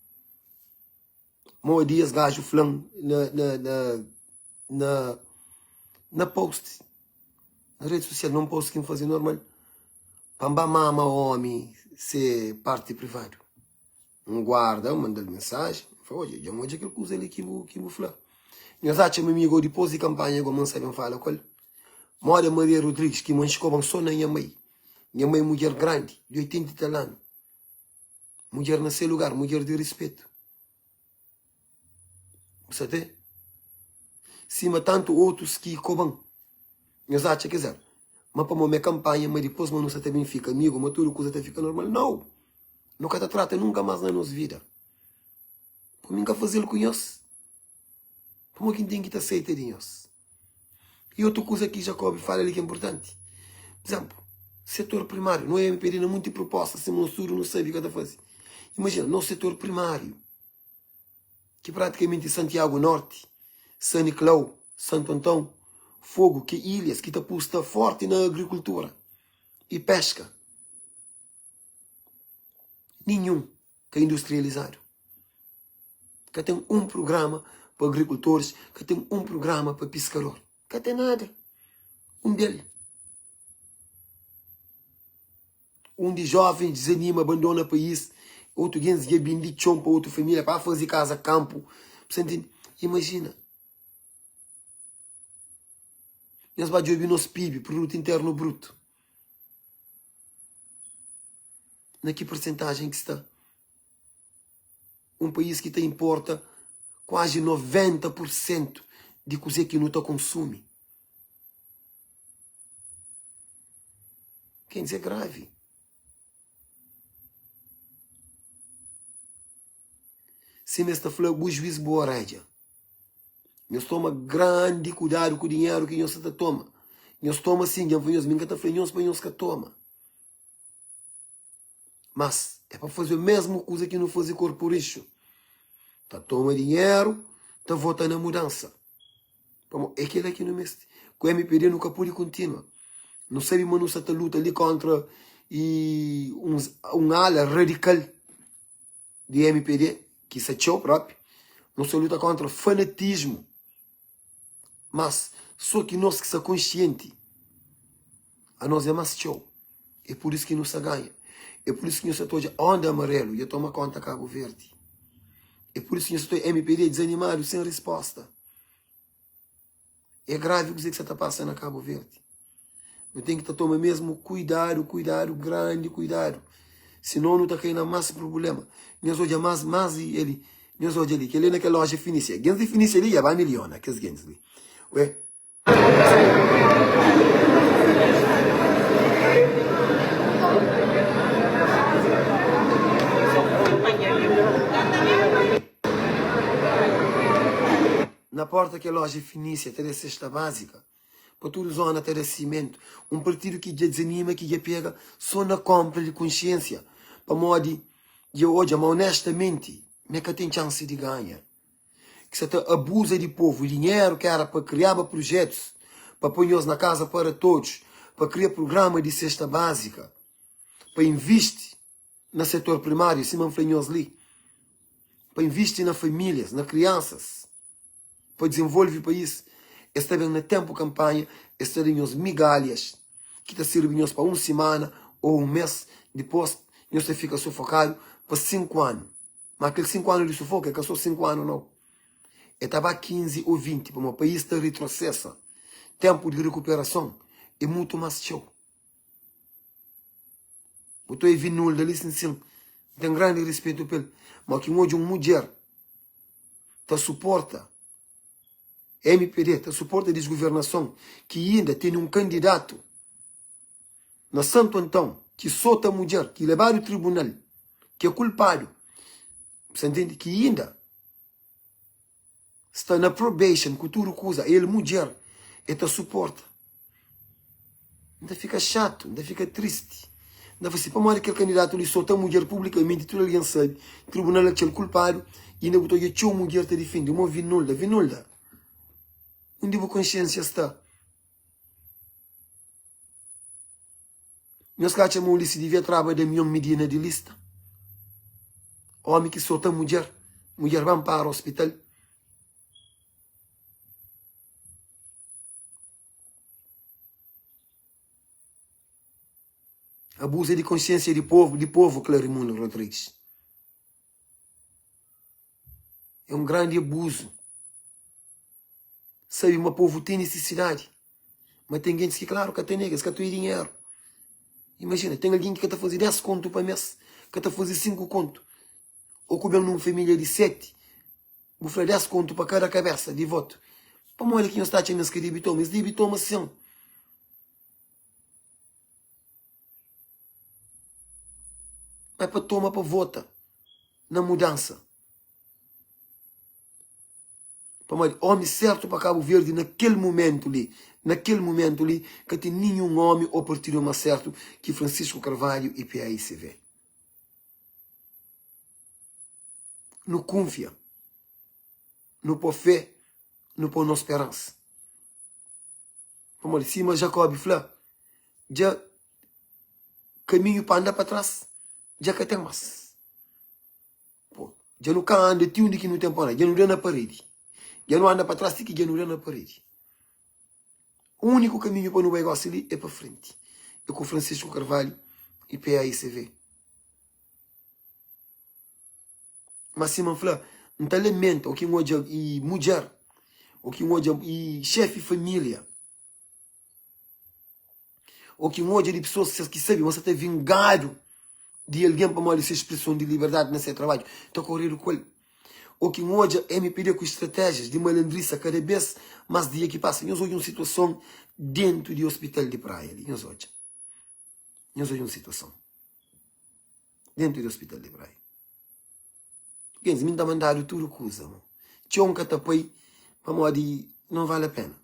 Moa dias gajo flan na post. Na rede social não posso quem fazer normal. Pamba mama homem ser parte privada. Um guarda, manda mensagem. Fala, olha, já mande aquele coisa ali que me fala. Nós achamos amigo depois de campanha, como não sabem falar qual. Mora Maria Rodrigues, que manchou como só na minha mãe. Minha mãe é mulher grande, de 80 anos. Mulher nesse lugar, mulher de respeito. Você tem? Cima tanto outros que cobram. Nós achamos, quer dizer, mas para uma campanha, mas depois não se também fica amigo, mas tudo coisa até fica normal. Não. Nunca te trata nunca mais na nossa vida. Por mim, fazer com nós. Como quem tem que te aceitar de nós. E outra coisa que Jacob fala ali que é importante. Por exemplo, setor primário. Não é me pedindo muita proposta, se Monsuro não sabe o que está fazendo. Imagina, no setor primário, que praticamente Santiago Norte, São Nicolau, Santo Antão, Fogo, que ilhas, que está forte na agricultura e pesca. Nenhum que é industrializado. Que tem um programa para agricultores, que tem um programa para pescador. Que tem nada. Um dele. Um de jovens desanima, abandona o país. Outro gente que é bem de chão para outra família, para fazer casa, campo. Você entende? Imagina. Nós vamos ouvir nosso PIB, Produto Interno Bruto. Na que porcentagem que está? Um país que importa quase 90% de coisa que não consome. Quer dizer, grave. Se me está falando, o juiz boa rédea. Nós toma grande cuidado com o dinheiro que nós toma. Nós toma sim, nós nunca está falando para nós que toma. Mas é para fazer a mesma coisa que não fazer corporation. Tá toma dinheiro, tá votando na mudança. É aquilo aqui no mês. Com o MPD nunca pode continuar. Não sabe, mas não se está luta ali contra um ala radical de MPD, que se achou próprio. Não se luta contra fanatismo. Mas só que nós que somos conscientes, a nós é mais show. É por isso que não se ganha. É por isso que nós estamos onda amarelo e eu tomo conta Cabo Verde. É por isso que nós estamos MPD desanimado, sem resposta. É grave o que você está passando a Cabo Verde. Eu tenho que tomar mesmo cuidado, grande cuidado. Senão não está caindo mais problema. Nós hoje mais ele. Nós hoje ali, que ele naquela loja Finícia. Gens de Finícia ali já vai milhões, que as gens ali. Ué? Na porta que a loja Finícia tem a cesta básica. Para toda zona ter cimento. Um partido que já desanima, que já pega só na compra de consciência. Para modo de hoje, mas honestamente, nunca tem chance de ganhar. Que você abusa de povo, dinheiro que era para criar projetos, para pôr-nos na casa para todos, para criar programa de cesta básica, para investir no setor primário, se não falamos ali, para investir nas famílias, nas crianças, para desenvolver o país. Está bem no tempo de campanha, está bem as migalhas, que está servindo para uma semana ou um mês, depois você fica sufocado por 5 anos. Mas aqueles 5 anos de sufoco é que só 5 anos não. Estava 15 ou 20, para o país está retrocessa. Tempo de recuperação é muito mais show. Eu estou vindo da licença, tenho grande respeito pelo, mas que hoje uma mulher te suporta, MPD, te suporta a desgovernação, que ainda tem um candidato na Santo Antão, que solta a mulher, que levar o tribunal, que é culpado, você entende? Que ainda está na probation, que tu recusa, ele, mulher, e te suporta. Ainda fica chato, ainda fica triste. Ainda você, para aquele candidato ali, solta a mulher publicamente, tudo alguém sabe, o tribunal é aquele culpado, e ainda botou a mulher te defende, uma vinolda. Onde a consciência está? Nós que achamos que se devia trabalhar de minha medida de lista. Homem que solta a mulher vai para o hospital. Abuso de consciência de povo, Clarimundo Rodrigues. É um grande abuso. Sabe, uma povo tem necessidade. Mas tem gente que, claro, que tem negas, que tem dinheiro. Imagina, tem alguém que está a fazer 10 contos para mês, que está a fazer 5 contos. Ou como numa família de 7, vou fazer 10 contos para cada cabeça de voto. Para olha que não está a que debitou, mas debitou assim. Mas para tomar para votar na mudança. Para homem certo para Cabo Verde naquele momento ali, que tem nenhum homem ou partido mais certo que Francisco Carvalho e PAICV. Não confia, não pôr fé, não pôr na esperança. Para cima Jacob Flá, já caminho para andar para trás, já que tem mais. Já não anda, tinha um que não tem para já não dá na parede. Já não anda para trás, que já não dá na parede. O único caminho para não negócio ali é para frente. É com Francisco Carvalho e PAICV. Mas se falar, não te lamenta o que hoje e mulher, o que hoje e chefe de família, o que hoje de pessoas que sabem, você está vingado de alguém para mal essa expressão de liberdade nesse trabalho, está correndo com ele. O que hoje é me pedir com estratégias de malandriça cada vez mais dia que passa. Nós hoje uma situação dentro do hospital de praia ali. Nós hoje uma situação dentro do hospital de praia. Quem me dá mandado tudo coisa, tinha um catapoi para modo não vale a pena.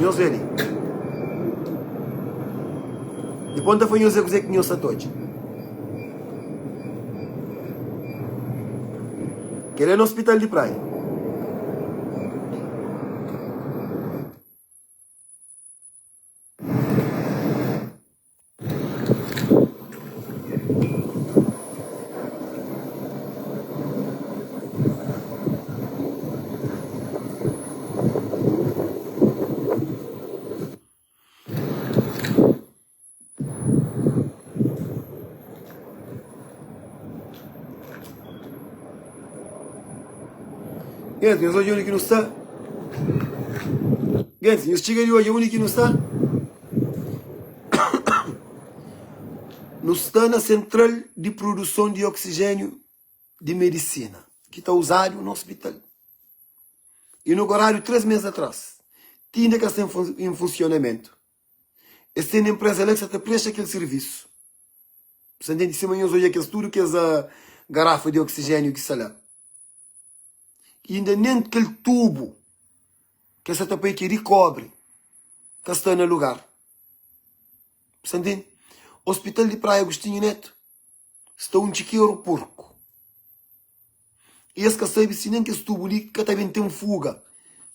Nós ali. De ponta foi nós que nós todos. Querer no hospital de praia. Gente, nós hoje que não está. Gente, nós chegamos hoje único que não está. Nós está na central de produção de oxigênio de medicina, que está usado no hospital. E no horário 3 meses atrás, tinha que estar em funcionamento. Esta empresa que está presta aquele serviço. Você entende? Se amanhã hoje aquele tudo que é a garrafa de oxigênio que está lá. E ainda nem aquele tubo que essa tapa que recobre que está no lugar. Você entende? Hospital de Praia Agostinho Neto está um chiqueiro porco. E esse que sabe se nem que esse tubo ali que também tem fuga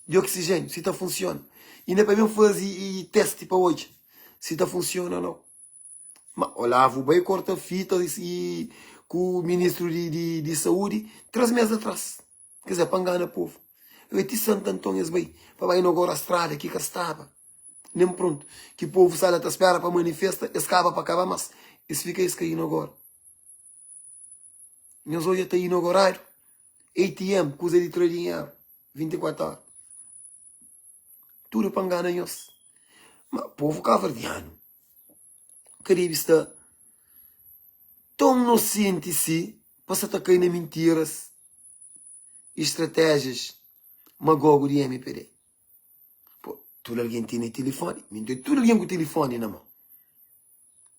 de oxigênio, se está funciona. E ainda para mim fazer teste para hoje, se está funciona ou não. Mas olha, vou bem corta fita e com o ministro de saúde 3 meses atrás. Quer dizer, para enganar o povo. Eu disse Santo Antônio, bem, para inaugurar a estrada aqui que estava. Nem pronto. Que o povo sai da espera para manifestar, escava para acabar, mas isso fica isso que inaugura. Nós hoje está inaugurado. ATM, coisa de tirar dinheiro. 24 horas. Tudo para enganar nós. Mas o povo cabo-verdiano, Caribe está tão inocente se passa a cair nas mentiras e estratégias magogo de MPD. Tudo alguém tem telefone. Então, tudo alguém com telefone na mão.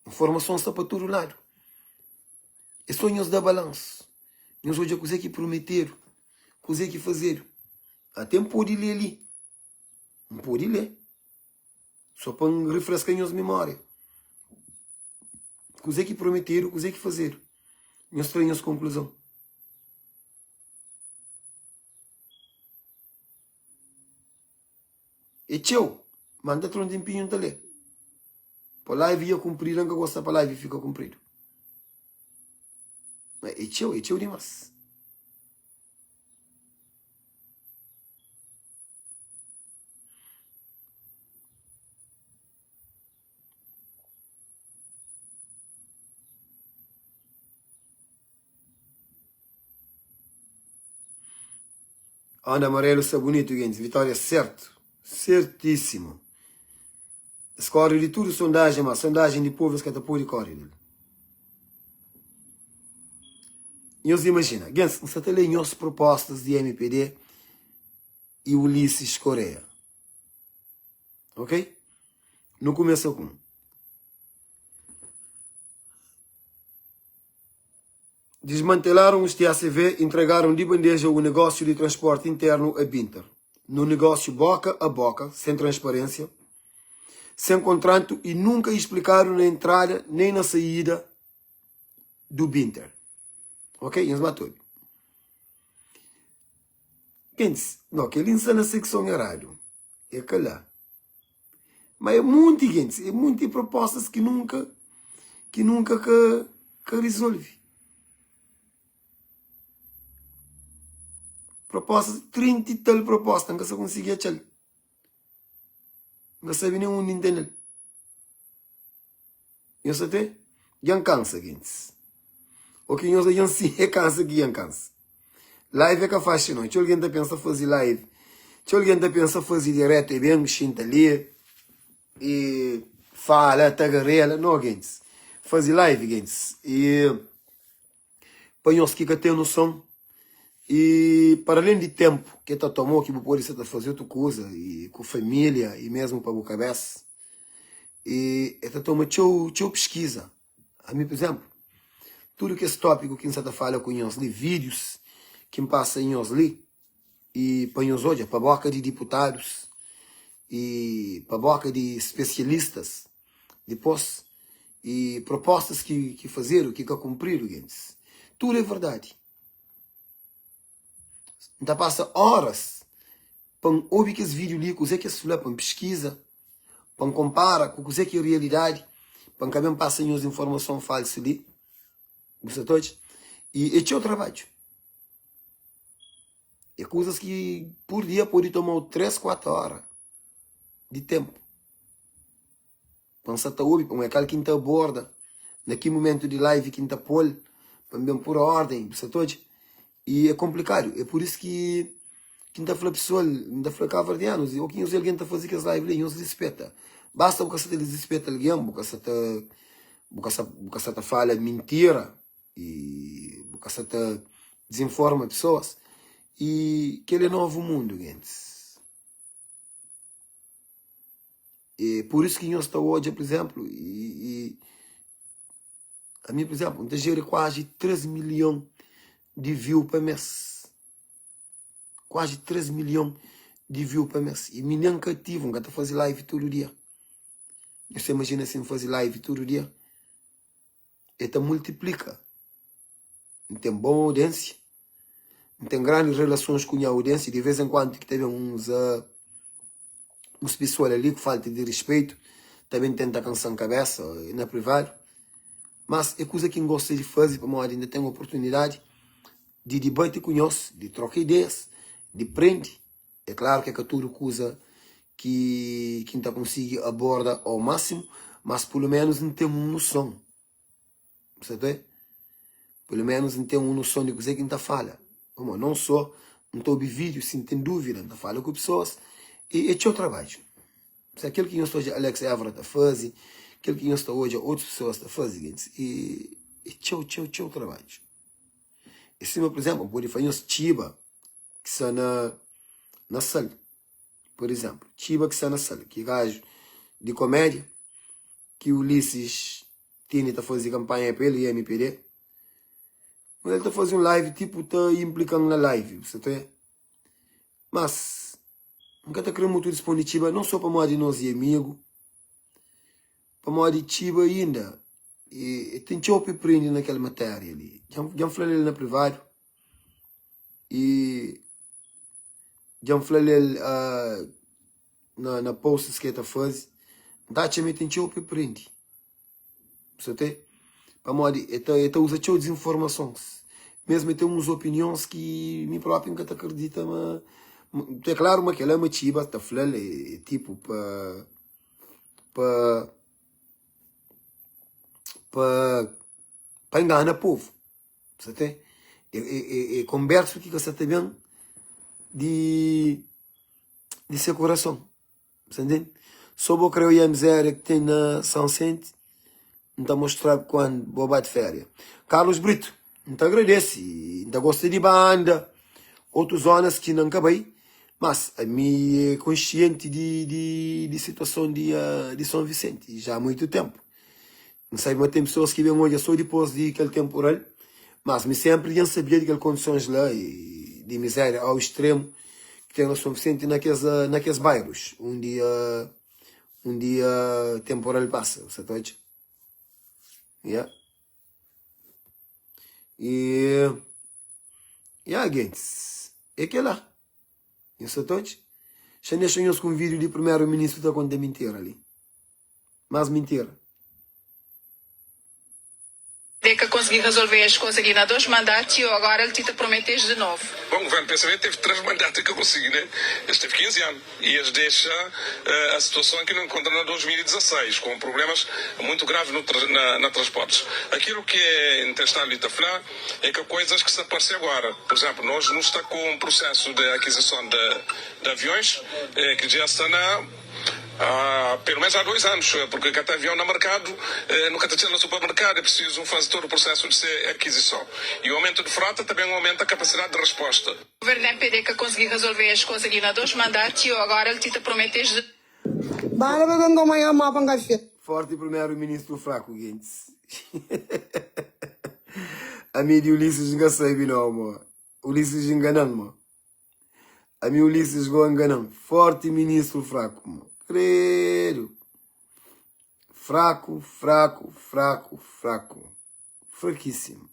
Informação está para todo lado. É só nós dar balanço. Nós hoje coisa que prometer, coisa que fazer. Até pode ler ali. Não pode ler. Só para refrescar nossa memória. Coisa que prometer, coisa que fazer. Nós temos conclusão. E tchau, manda-te um tempinho de ler. Para a live ia cumprir, não gosta para a live fica cumprido. Mas é tchau demais. Ana Amarelo está bonito, gente. Vitória, certo. Certíssimo. Escorre de tudo sondagem, mas sondagem de povos que está por corre. E os imagina, gente, você está lendo as propostas de MPD e Ulisses Correia. Ok? Não começa com. Desmantelaram os TACV, entregaram de bandeja o negócio de transporte interno a Binter. No negócio boca a boca, sem transparência, sem contrato e nunca explicaram na entrada nem na saída do Binter. Ok? Eles matou. Não, que ele está na secção errado. É que lá. Mas é muito, gente. É muitas propostas que nunca resolve. Propostas, 30 e tal propostas, não se conseguia achar. Não sabe nem onde entender. Eu sei até, já cansa, gente. O que eu sei, sim, é cansa que já cansa. Live é que faz, não. Se alguém está pensando fazer live, se alguém está pensando fazer direto, é bem, xinta ali, e fala, tagarela, não, gente. Fazer live, gente. E põe os que tem noção. E para além de tempo que está tomou, que pode ser fazer outra coisa, e com família, e mesmo para a cabeça, e está tomando tchau pesquisa. A mim, por exemplo, tudo que esse tópico que você fala com nós ali, vídeos que passa em nós ali, e para nós hoje, para a boca de deputados, e para a boca de especialistas, depois, e propostas que fazeram, que cumpriram, gente. Tudo é verdade. Então passa horas para ouvir aqueles vídeos ali, coisa que se para pesquisa, para comparar com coisa que é realidade, para também passar as informações falsas ali. E é o trabalho. É coisas que por dia pode tomar 3, 4 horas de tempo. Pensa que ouve, para aquela que está aborda, naquele momento de live que está pôr, para bem por ordem, e é complicado. É por isso que está falando pessoal, está falando cavardianos, ou que alguém está fazendo as lives ali, não se despeta. Basta o que você despeta alguém, o que você fala mentira, e o que você desinforma pessoas, e aquele é novo mundo, gente. É por isso que nós estamos hoje, por exemplo, a mim, por exemplo, está gerando quase 3 milhões de views para mês. Quase 3 milhões de views para mês. E me nunca tive, nunca estou fazendo live todo dia. Você imagina assim, fazer live todo dia? Ele multiplica. Não tem boa audiência. Não tem grandes relações com a audiência. De vez em quando que teve uns pessoas ali que falta de respeito. Também tenta cansar a cabeça na privada. Mas é coisa que eu gosto de fazer, para ainda tem uma oportunidade de debate com nós, de trocar ideias, de prende. É claro que é tudo coisa que quem está conseguindo abordar ao máximo, mas pelo menos não tem uma noção. Sabe? Pelo menos não tem uma noção de coisa que quem está fala. Não só, não estou ouvindo vídeo, sem ter dúvida, não falo com pessoas. E é o trabalho. Aquilo que eu estou hoje, Alex Évora está fazendo, aquilo que eu estou hoje, outras pessoas estão fazendo. E é o trabalho. E se, por exemplo, pode fazer uns chiba que está na sala. Por exemplo, Chiba que está na sala, que gajo de comédia, que o Ulisses tinha a fazer campanha para ele e MPD. Ele está fazendo live, tipo, está implicando na live, você tá? Mas, nunca está querendo muito responder Chiba, não só para modo de nós e amigo, para modo de Chiba ainda. E tem que prende naquela matéria ali. Já falei ele na privado. E já falei ele na posts que ele faz. Daí tem que prende. Você tem? Para modo ele usa desinformações. Mesmo tem umas opiniões que mim próprio nunca acredita, mas é claro que ela é uma Chiba, está falando tipo para enganar o povo. Você tem? E conversa que você tem bem de seu coração. Você entende? Só vou criar a miséria que tem na São Vicente, não está mostrando quando vou bater férias. Carlos Brito, não te agradece, não gosta de banda, outras zonas que não acabei, mas a mim é consciente de situação de São Vicente, já há muito tempo. Não sei, mas tem pessoas que vêm hoje só depois de aquele temporal, mas me sempre já sabia de aquelas condições lá e de miséria ao extremo que tem na São Vicente naqueles bairros, um dia temporal passa, você está vendo? Yeah. E gente, é que lá, você está vendo? Já deixamos com um vídeo de primeiro-ministro da conta mentira ali, mas mentira. Que consegui resolver as coisas aqui na 2 mandatos e agora ele te prometes de novo. Bom, o governo PCV teve 3 mandatos que eu consegui, né? Eles teve 15 anos e eles deixam a situação que não encontram em 2016, com problemas muito graves na transportes. Aquilo que é interessante ali a falar é que coisas que se aparecem agora. Por exemplo, nós não está com um processo de aquisição de aviões que já está pelo menos há 2 anos, porque cada avião no mercado, nunca está no supermercado, é preciso fazer todo o processo de aquisição. E o aumento de frota também aumenta a capacidade de resposta. O governo da MPD que consegui resolver as coisas aqui na 2 mandatos e agora ele te prometes de... Forte primeiro-ministro fraco, gente. A mim de Ulisses não sabe não, mano. Ulisses enganando, mano. A mim Ulisses go enganando. Forte ministro fraco, mano. Credo. Fraco. Fraquíssimo.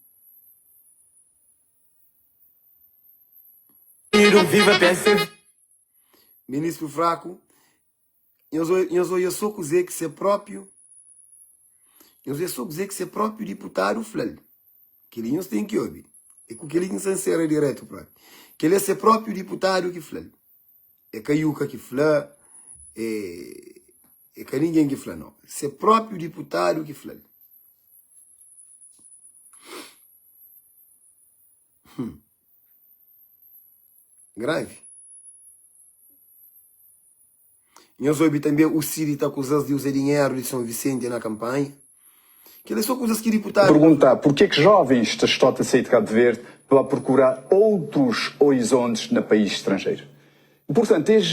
Ministro fraco. Eu só dizer que ser próprio. Eu só dizer que ser próprio deputado flal. Que ele não tem que ouvir. E com que ele não se sincero direto para. Que ele é ser próprio deputado que flal. É caiuca que flal. É que ninguém que fala, não. Ser próprio deputado que fala. Grave. E eu soube também o Siri está acusado de usar dinheiro de São Vicente na campanha. Que ele são coisas que deputado... Perguntar porquê que jovens estão a sair de Cabo Verde para procurar outros horizontes no país estrangeiro. Portanto, as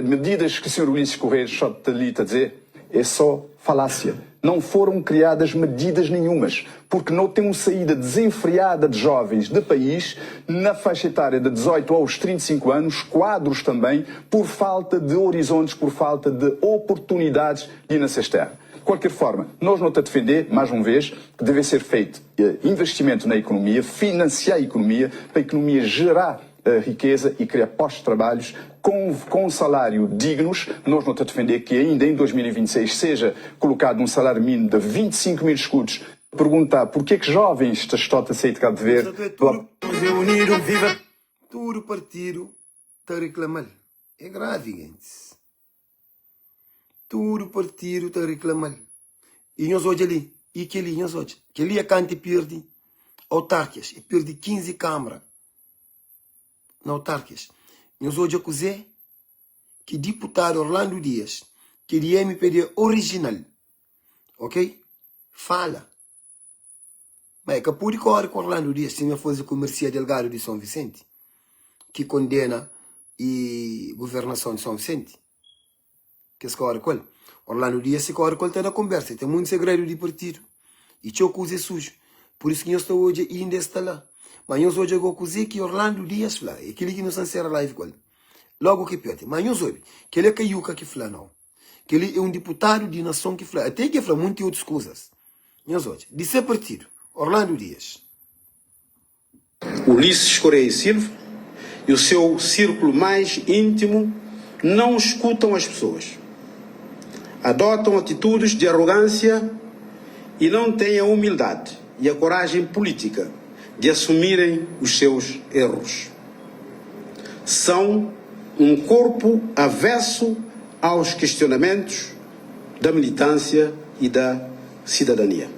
medidas que o Sr. Ulisses Correia está ali a dizer é só falácia. Não foram criadas medidas nenhumas, porque não tem uma saída desenfreada de jovens do país na faixa etária de 18 aos 35 anos, quadros também, por falta de horizontes, por falta de oportunidades de ir nessa terra. De qualquer forma, nós não estamos a defender, mais uma vez, que deve ser feito investimento na economia, financiar a economia, para a economia gerar riqueza e criar postos de trabalhos com salário dignos. Nós não estamos a defender que ainda em 2026 seja colocado um salário mínimo de 25 mil escudos. Perguntar porquê que jovens estão a sair de Cabo Verde... Todo partido está a reclamar. É grave, gente. Todo partido está a reclamar. E nós hoje ali, e que ali, nós hoje. Que ali a cante perde autarquias, e perde 15 câmaras. Na autarquias. Nós hoje acusei que deputado Orlando Dias, que de MPD original, ok? Fala. Mas é que pode correr com Orlando Dias, se não fosse o Mercia Delgado de São Vicente, que condena e governação de São Vicente. Que se corre com ele. Orlando Dias se corre com ele, está na conversa. Tem muito segredo de partido. E tinha coisa sujo. Por isso que eu estou hoje ainda está lá. Mas eu hoje vou cozer que Orlando Dias fala. É aquele que não se encerra live com ele. Logo que pede. Mas eu soube que ele é caiuca que fala não. Que ele é um deputado de nação que fala. Até que fala muitas outras coisas. Eu hoje. De ser partido. Orlando Dias. Ulisses Correia e Silva e o seu círculo mais íntimo não escutam as pessoas. Adotam atitudes de arrogância e não têm a humildade e a coragem política de assumirem os seus erros. São um corpo avesso aos questionamentos da militância e da cidadania.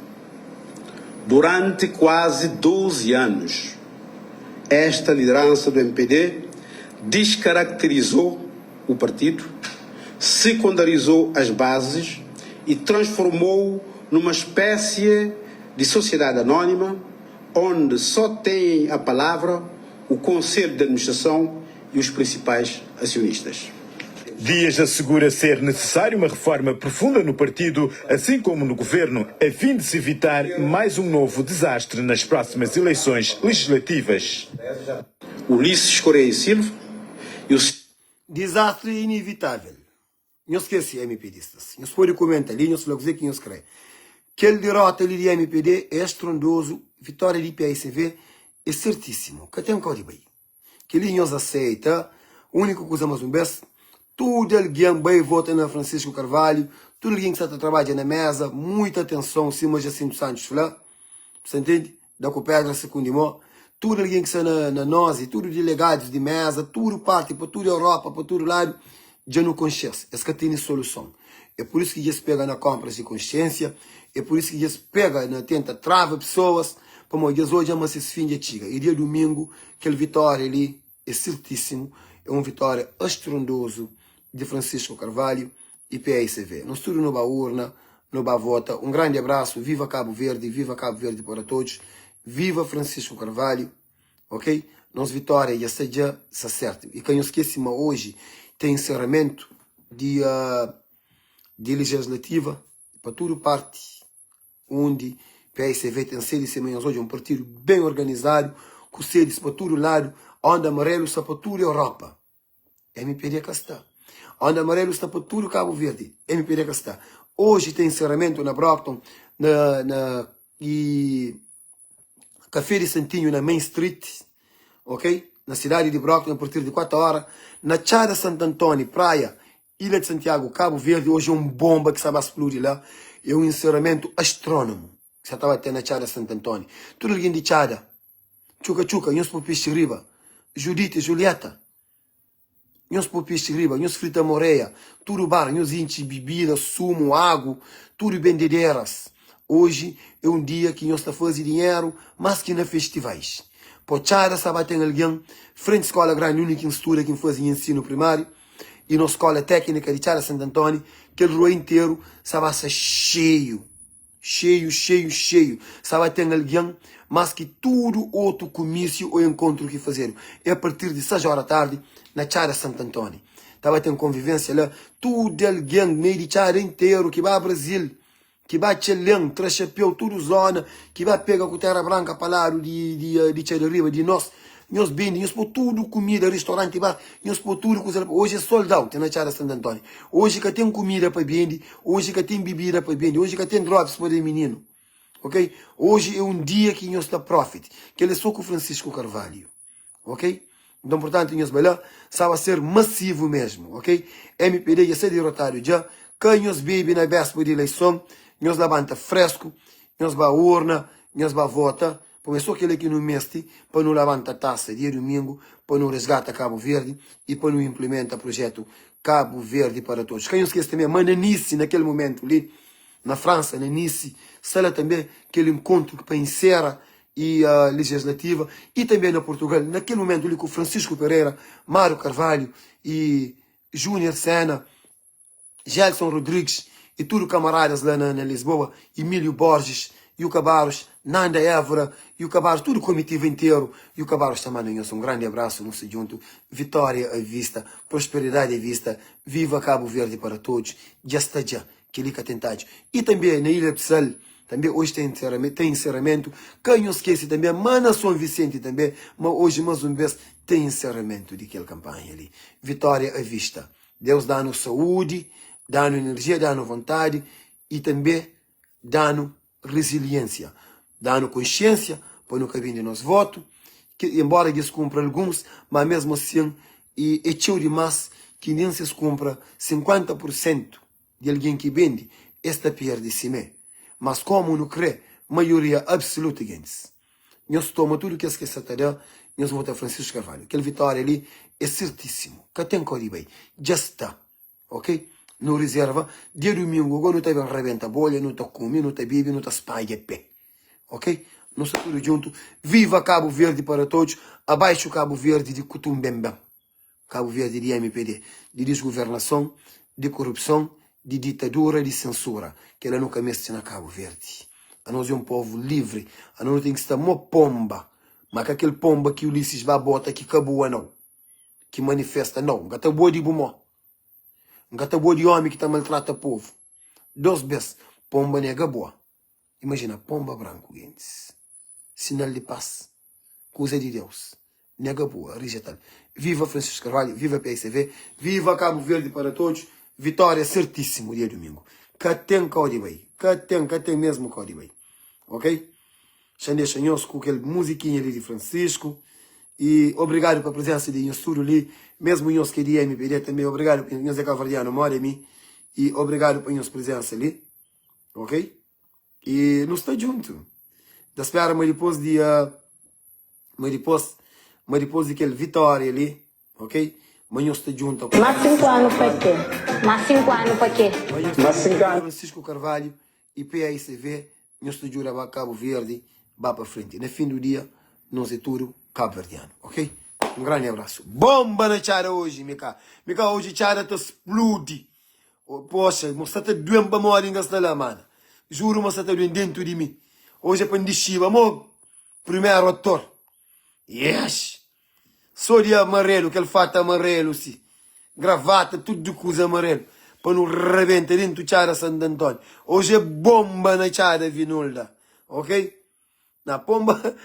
Durante quase 12 anos, esta liderança do MPD descaracterizou o partido, secundarizou as bases e transformou-o numa espécie de sociedade anônima, onde só têm a palavra o Conselho de Administração e os principais acionistas. Dias assegura ser necessária uma reforma profunda no partido, assim como no governo, a fim de se evitar mais um novo desastre nas próximas eleições legislativas. Ulisses Correia e Silva e o... Desastre inevitável. Não esqueci, MPDistas. Não se pode comentar ali, não se pode dizer que não escreve. Aquele derrota ali de MPD é estrondoso, vitória de PSV é certíssimo. Que tem um código aí. Que ele não aceita, a única coisa mais um best, tudo alguém bem vota na Francisco Carvalho, tudo alguém que está trabalhando na mesa, muita atenção, cima de Jacinto Santos, você entende? Da Copedra, Secundimó, tudo alguém que está na NOSE, tudo delegados de mesa, tudo parte, para toda a Europa, para todo lado, já não consciência. Essa que tem solução. É por isso que eles pegam na compras de consciência, é por isso que eles pegam na tenta trava pessoas, como eles hoje amam esse fim de tiga. E dia domingo, aquele vitória ali é certíssimo, é uma vitória estrondoso de Francisco Carvalho e PSV. Nós tudo no urna, no vota. Um grande abraço, viva Cabo Verde para todos. Viva Francisco Carvalho, ok? Nossa vitória já seja certo. E quem não esquece, hoje tem encerramento de legislativa para toda parte onde PSV tem sede semelhantes hoje, um partido bem organizado, com sedes para todo lado, onde amarelo está para toda a Europa. MPD cá está. Onde amarelo está para todo Cabo Verde. MPD cá está. Hoje tem encerramento na Brockton, e Café de Santinho na Main Street, ok? Na cidade de Brockton, a partir de 4 horas. Na Chada Santo Antônio, praia, Ilha de Santiago, Cabo Verde, hoje é uma bomba que estava a explodir lá. É um encerramento astrónomo que já estava até na Chada Santo Antônio. Tudo alguém de Chada. Chuca, nós por peixe riba. Judite, Julieta. Nós por peixe riba, nós frita moreia. Tudo bar, nós enche bebida, sumo, água, tudo bendedeiras. Hoje é um dia que nós está fazendo dinheiro, mas que na festivais. Pochada, sabe, tem alguém, frente à escola grande, única instituição que faz ensino primário, e na escola técnica de Chada Santo Antônio, aquele rua inteiro, sabe, cheio. Sabe, tem alguém, mas que tudo outro comício ou encontro que fazer. É a partir de 6 horas da tarde, na Chada Santo Antônio. Estava tendo convivência lá, tudo alguém, meio de Chada inteiro, que vai ao Brasil, que vai Tchelém, Trachapeu, tudo zona, que vai pegar com terra branca para lá de Tchadariba, de nós bem, nós por tudo comida, restaurante, nós por tudo coisa. Hoje é soldado, tem na Chada Santo Antônio. Hoje que tem comida para vender, hoje que tem bebida para vender, hoje que tem drogas para menino. Ok? Hoje é um dia que nós está profit, que ele é só com Francisco Carvalho. Ok? Então, portanto, nós vai lá, sabe ser massivo mesmo. Ok? MPD já ser derrotado já. Quem nós bebe na véspera de eleição, nós levanta fresco, nós vai à urna, nós vai votar. Começou aquele que não meste, para não levantar taça dia domingo, para não resgata Cabo Verde e para não implementa o projeto Cabo Verde para todos. Quem não esquece também, mas na Nice, naquele momento ali, na França, na Nice, sala também aquele encontro que para encerra e a legislativa, e também na Portugal, naquele momento ali com Francisco Pereira, Mário Carvalho e Júnior Sena, Gelson Rodrigues e tudo camaradas lá na Lisboa, Emílio Borges e o Cabarros, Nanda Évora, e o Cabarros, todo o comitiva inteiro, e o Cabarros também, um grande abraço, não se junto, vitória à vista, prosperidade à vista, viva Cabo Verde para todos, já está já, que ele quer tentar. E também na Ilha de Sal, também hoje tem encerramento, quem não esquece também, Mana São Vicente também, mas hoje mais um vez tem encerramento daquela campanha ali, vitória à vista, Deus dá-nos saúde, dá-nos energia, dá-nos vontade, e também dá-nos resiliência, dá-nos consciência para não caber de nosso voto, que embora eles cumpram alguns, mas mesmo assim, é tão demais que nem se cumpra 50% de alguém que vende, esta perde si mesmo. Mas como não crê, maioria absoluta gente. Nós tomamos tudo que se está nós votamos Francisco Carvalho. Aquele vitória ali é certíssimo. Que tem que ir bem. Já está. Ok? No reserva, dia domingo, agora não está bem rebenta bolha, não está come, não está bebe, não está espalha pé. Ok? Nós estamos tudo junto. Viva Cabo Verde para todos. Abaixo Cabo Verde de Cutumbembam. Cabo Verde de MPD. De desgovernação, de corrupção, de ditadura, de censura. Que ela nunca mexe na Cabo Verde. A nós é um povo livre. A nós tem que estar uma pomba. Mas aquele pomba que Ulisses vai botar que cabua não. Que manifesta não. Gata boa de bumó. Gata boa de homem que está maltrata o povo. 2 vezes. Pomba nega boa. Imagina, pomba branco, gente. Sinal de paz. Coisa de Deus. Nega boa, rejetada. Viva Francisco Carvalho, viva PSV, viva Cabo Verde para todos. Vitória certíssimo dia domingo. Que tem código aí. Que tem mesmo código aí. Ok? Xandê Xanhos com aquele musiquinha ali de Francisco. E obrigado pela presença de Inhosturo ali. Mesmo Inhos que é de MPD também. Obrigado por Inhos Cavardiano, mora em mim. E obrigado por Inhos presença ali. Ok? E não está junto. Da espera, mas depois de... Mas depois daquele vitória ali. Ok? Mas não está junto. Mais 5 anos para quê? Mais 5 anos para quê? Mais 5 anos. Francisco Carvalho e PAICV. Não está jura para Cabo Verde. Vá para frente. No fim do dia, nós é tudo Cabo Verdeano, ok? Um grande abraço. Bomba na Chara hoje, Mica. Mica, hoje Chara te explode. Poxa, você está doendo para morrer em Gastelã, mano. Juro, você está doendo dentro de mim. Hoje é para endichiva, amor. Primeiro ator. Yes. Só de amarelo, aquele fato amarelo, sim. Gravata, tudo de coisa amarelo. Para não rebentar dentro do Chara Santo Antônio. Hoje é bomba na Chara Vinolda, ok? Na pomba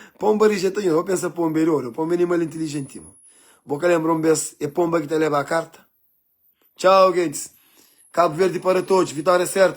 rejeita, eu penso pomba é ouro, pomba é animal inteligente, mano. Vou lembrar um beijo, é pomba que te leva a carta. Tchau, gente. Cabo Verde para todos, vitória certa.